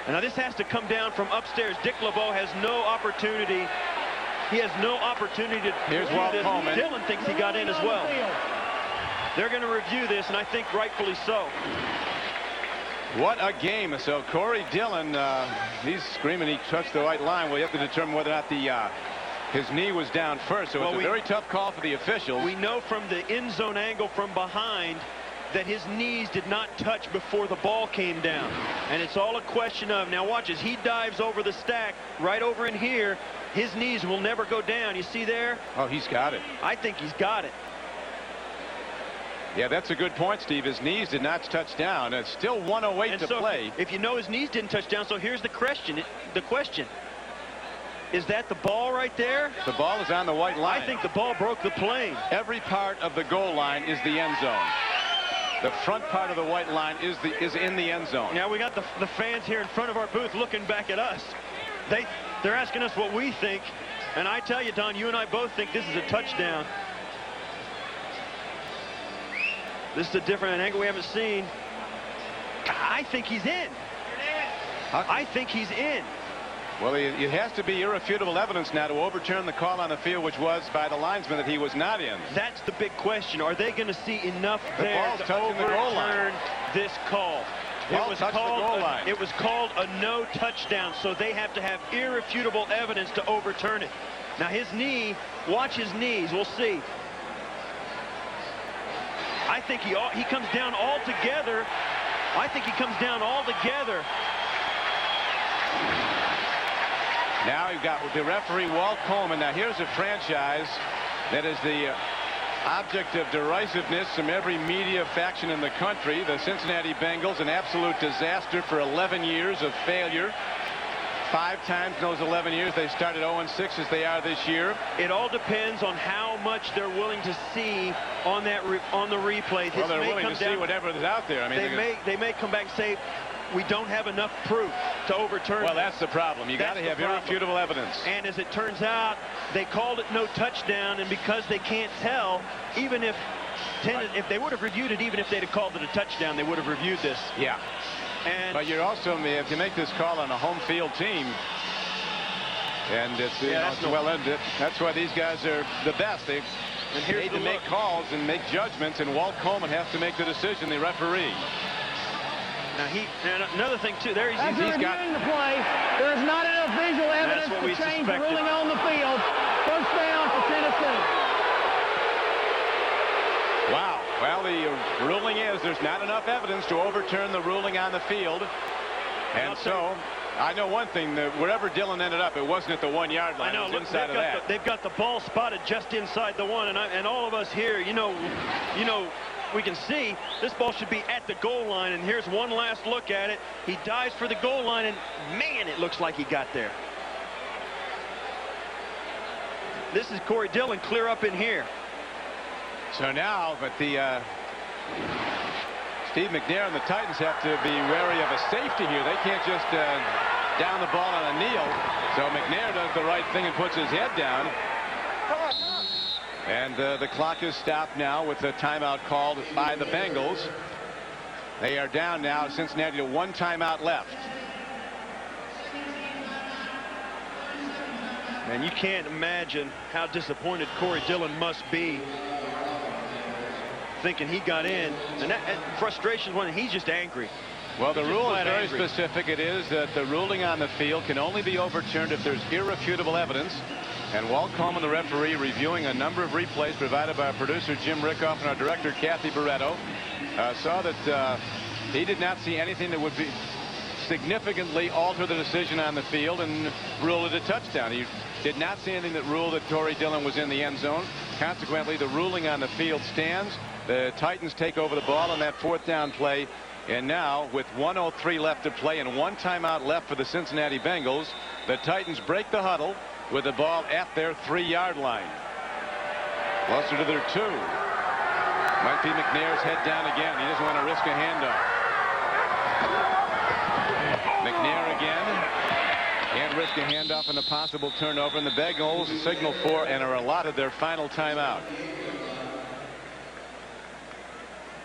Speaker 2: And now this has to come down from upstairs. Dick LeBeau has no opportunity. He has no opportunity to
Speaker 1: Here's
Speaker 2: do
Speaker 1: Walt
Speaker 2: this.
Speaker 1: Coleman.
Speaker 2: Dillon thinks he got in as well. They're going to review this, and I think rightfully so.
Speaker 1: What a game. So Corey Dillon, he's screaming he touched the white line. Well, you have to determine whether or not his knee was down first. So it's a very tough call for the officials.
Speaker 2: We know from the end zone angle from behind that his knees did not touch before the ball came down. And it's all a question of, now watch as he dives over the stack right over in here. His knees will never go down. You see there?
Speaker 1: Oh, he's got it.
Speaker 2: I think he's got it.
Speaker 1: Yeah, that's a good point, Steve. His knees did not touch down. It's still 1:08 to play.
Speaker 2: If you know his knees didn't touch down, so here's the question. Is that the ball right there?
Speaker 1: The ball is on the white line.
Speaker 2: I think the ball broke the plane.
Speaker 1: Every part of the goal line is the end zone. The front part of the white line is in the end zone.
Speaker 2: Now we got the fans here in front of our booth looking back at us. They're asking us what we think, and I tell you, Don, you and I both think this is a touchdown. This is a different angle we haven't seen. I think he's in. I think he's in.
Speaker 1: Well, it has to be irrefutable evidence now to overturn the call on the field, which was by the linesman that he was not in.
Speaker 2: That's the big question. Are they going to see enough there to overturn this call? It was called a no touchdown, so they have to have irrefutable evidence to overturn it. Now his knee, watch his knees. We'll see. I think he comes down altogether. I think he comes down altogether.
Speaker 1: Now you've got the referee, Walt Coleman. Now here's a franchise that is the object of derisiveness from every media faction in the country. The Cincinnati Bengals, an absolute disaster for 11 years of failure. 5 times in those 11 years they started 0-6 as they are this year.
Speaker 2: It all depends on how much they're willing to see on that on the replay.
Speaker 1: Well, they're willing to see whatever is out there. I mean,
Speaker 2: they may come back and say, we don't have enough proof to overturn.
Speaker 1: Well, that's the problem. You got to have irrefutable evidence.
Speaker 2: And as it turns out, they called it no touchdown, and because they can't tell, even if they would have reviewed it, even if they'd have called it a touchdown, they would have reviewed this.
Speaker 1: Yeah. But you're also, if you make this call on a home field team, and it's well ended, that's why these guys are the best. They need to make calls and make judgments, and Walt Coleman has to make the decision, the referee.
Speaker 2: Now another thing too, there he's
Speaker 3: got the play. There is not enough visual evidence to change the ruling on the field. First down for Tennessee.
Speaker 1: Wow. Well, the ruling is there's not enough evidence to overturn the ruling on the field. And so I know one thing, wherever Dillon ended up, it wasn't at the 1 yard line.
Speaker 2: I know.
Speaker 1: It was inside of that.
Speaker 2: They've got the ball spotted just inside the 1, and all of us here, you know, we can see this ball should be at the goal line, and here's one last look at it. He dives for the goal line, and man, it looks like he got there. This is Corey Dillon clear up in here.
Speaker 1: So now, but the Steve McNair and the Titans have to be wary of a safety here. They can't just down the ball on a kneel. So McNair does the right thing and puts his head down. And the clock is stopped now with a timeout called by the Bengals. They are down now, Cincinnati, to 1 timeout left.
Speaker 2: And you can't imagine how disappointed Corey Dillon must be, thinking he got in. And frustration when he's just angry.
Speaker 1: Well, the rule is very
Speaker 2: angry.
Speaker 1: specific. It is that the ruling on the field can only be overturned if there's irrefutable evidence. And Walt Coleman, the referee, reviewing a number of replays provided by our producer Jim Rickoff and our director Kathy Barretto, saw that he did not see anything that would be significantly alter the decision on the field and rule it a touchdown. He did not see anything that ruled that Corey Dillon was in the end zone. Consequently, the ruling on the field stands. The Titans take over the ball on that 4th down play. And now, with 1:03 left to play and 1 timeout left for the Cincinnati Bengals, the Titans break the huddle with the ball at their 3-yard line. Closer to their 2. Might be McNair's head down again. He doesn't want to risk a handoff. McNair again. Can't risk a handoff and a possible turnover. And the Bengals signal for and are allotted their final timeout.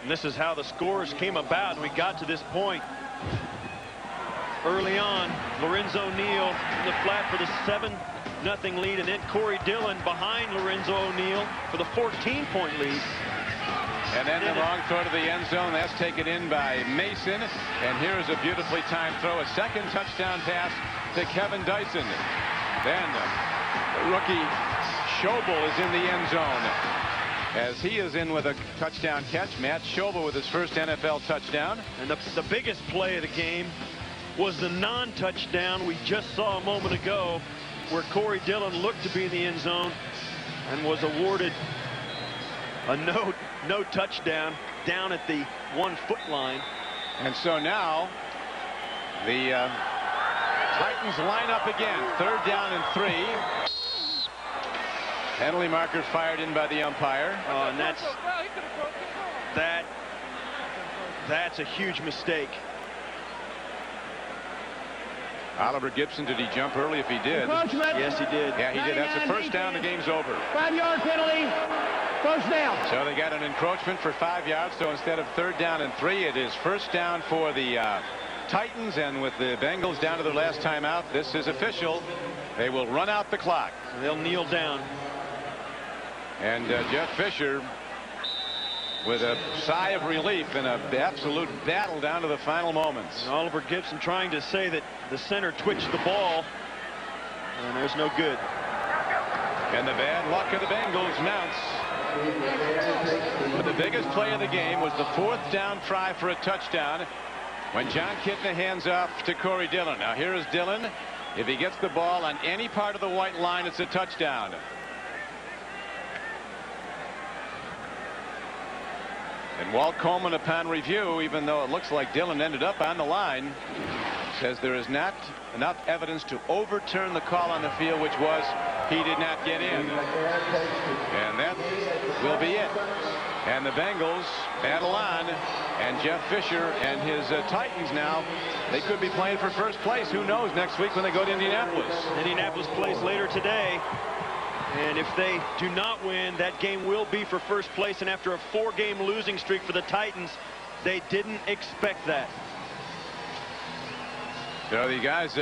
Speaker 2: And this is how the scores came about, and we got to this point. Early on, Lorenzo Neal in the flat for the 7-0 lead, and then Corey Dillon behind Lorenzo O'Neal for the 14-point lead.
Speaker 1: And then the long throw to the end zone. That's taken in by Mason. And here's a beautifully timed throw. A second touchdown pass to Kevin Dyson. Then the rookie Schobel is in the end zone, as he is in with a touchdown catch. Matt Schobel with his first NFL touchdown.
Speaker 2: And the biggest play of the game was the non-touchdown we just saw a moment ago, where Corey Dillon looked to be in the end zone and was awarded a no touchdown down at the 1-foot line.
Speaker 1: And so now the Titans line up again. 3rd down and 3. Penalty marker fired in by the umpire.
Speaker 2: And that's a huge mistake.
Speaker 1: Oliver Gibson, did he jump early? If he did.
Speaker 2: Yes, he did.
Speaker 1: Yeah, he did. That's the first down. The game's over.
Speaker 3: 5-yard penalty. First down.
Speaker 1: So they got an encroachment for 5 yards. So instead of 3rd down and 3, it is first down for the Titans. And with the Bengals down to their last timeout, this is official. They will run out the clock.
Speaker 2: They'll kneel down.
Speaker 1: And Jeff Fisher with a sigh of relief in an absolute battle down to the final moments.
Speaker 2: And Oliver Gibson trying to say that the center twitched the ball, and there's no good.
Speaker 1: And the bad luck of the Bengals mounts. But the biggest play of the game was the 4th down try for a touchdown when John Kitna hands off to Corey Dillon. Now here is Dillon. If he gets the ball on any part of the white line, it's a touchdown. And Walt Coleman, upon review, even though it looks like Dillon ended up on the line, says there is not enough evidence to overturn the call on the field, which was he did not get in. And that will be it. And the Bengals battle on. And Jeff Fisher and his Titans now, they could be playing for first place. Who knows next week when they go to Indianapolis.
Speaker 2: Indianapolis plays later today. And if they do not win, that game will be for first place. And after a 4-game losing streak for the Titans, they didn't expect that.
Speaker 1: So the guys,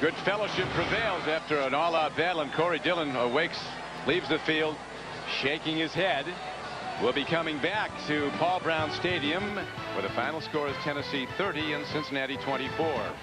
Speaker 1: good fellowship prevails after an all-out battle, and Corey Dillon leaves the field shaking his head. We'll be coming back to Paul Brown Stadium, where the final score is Tennessee 30 and Cincinnati 24.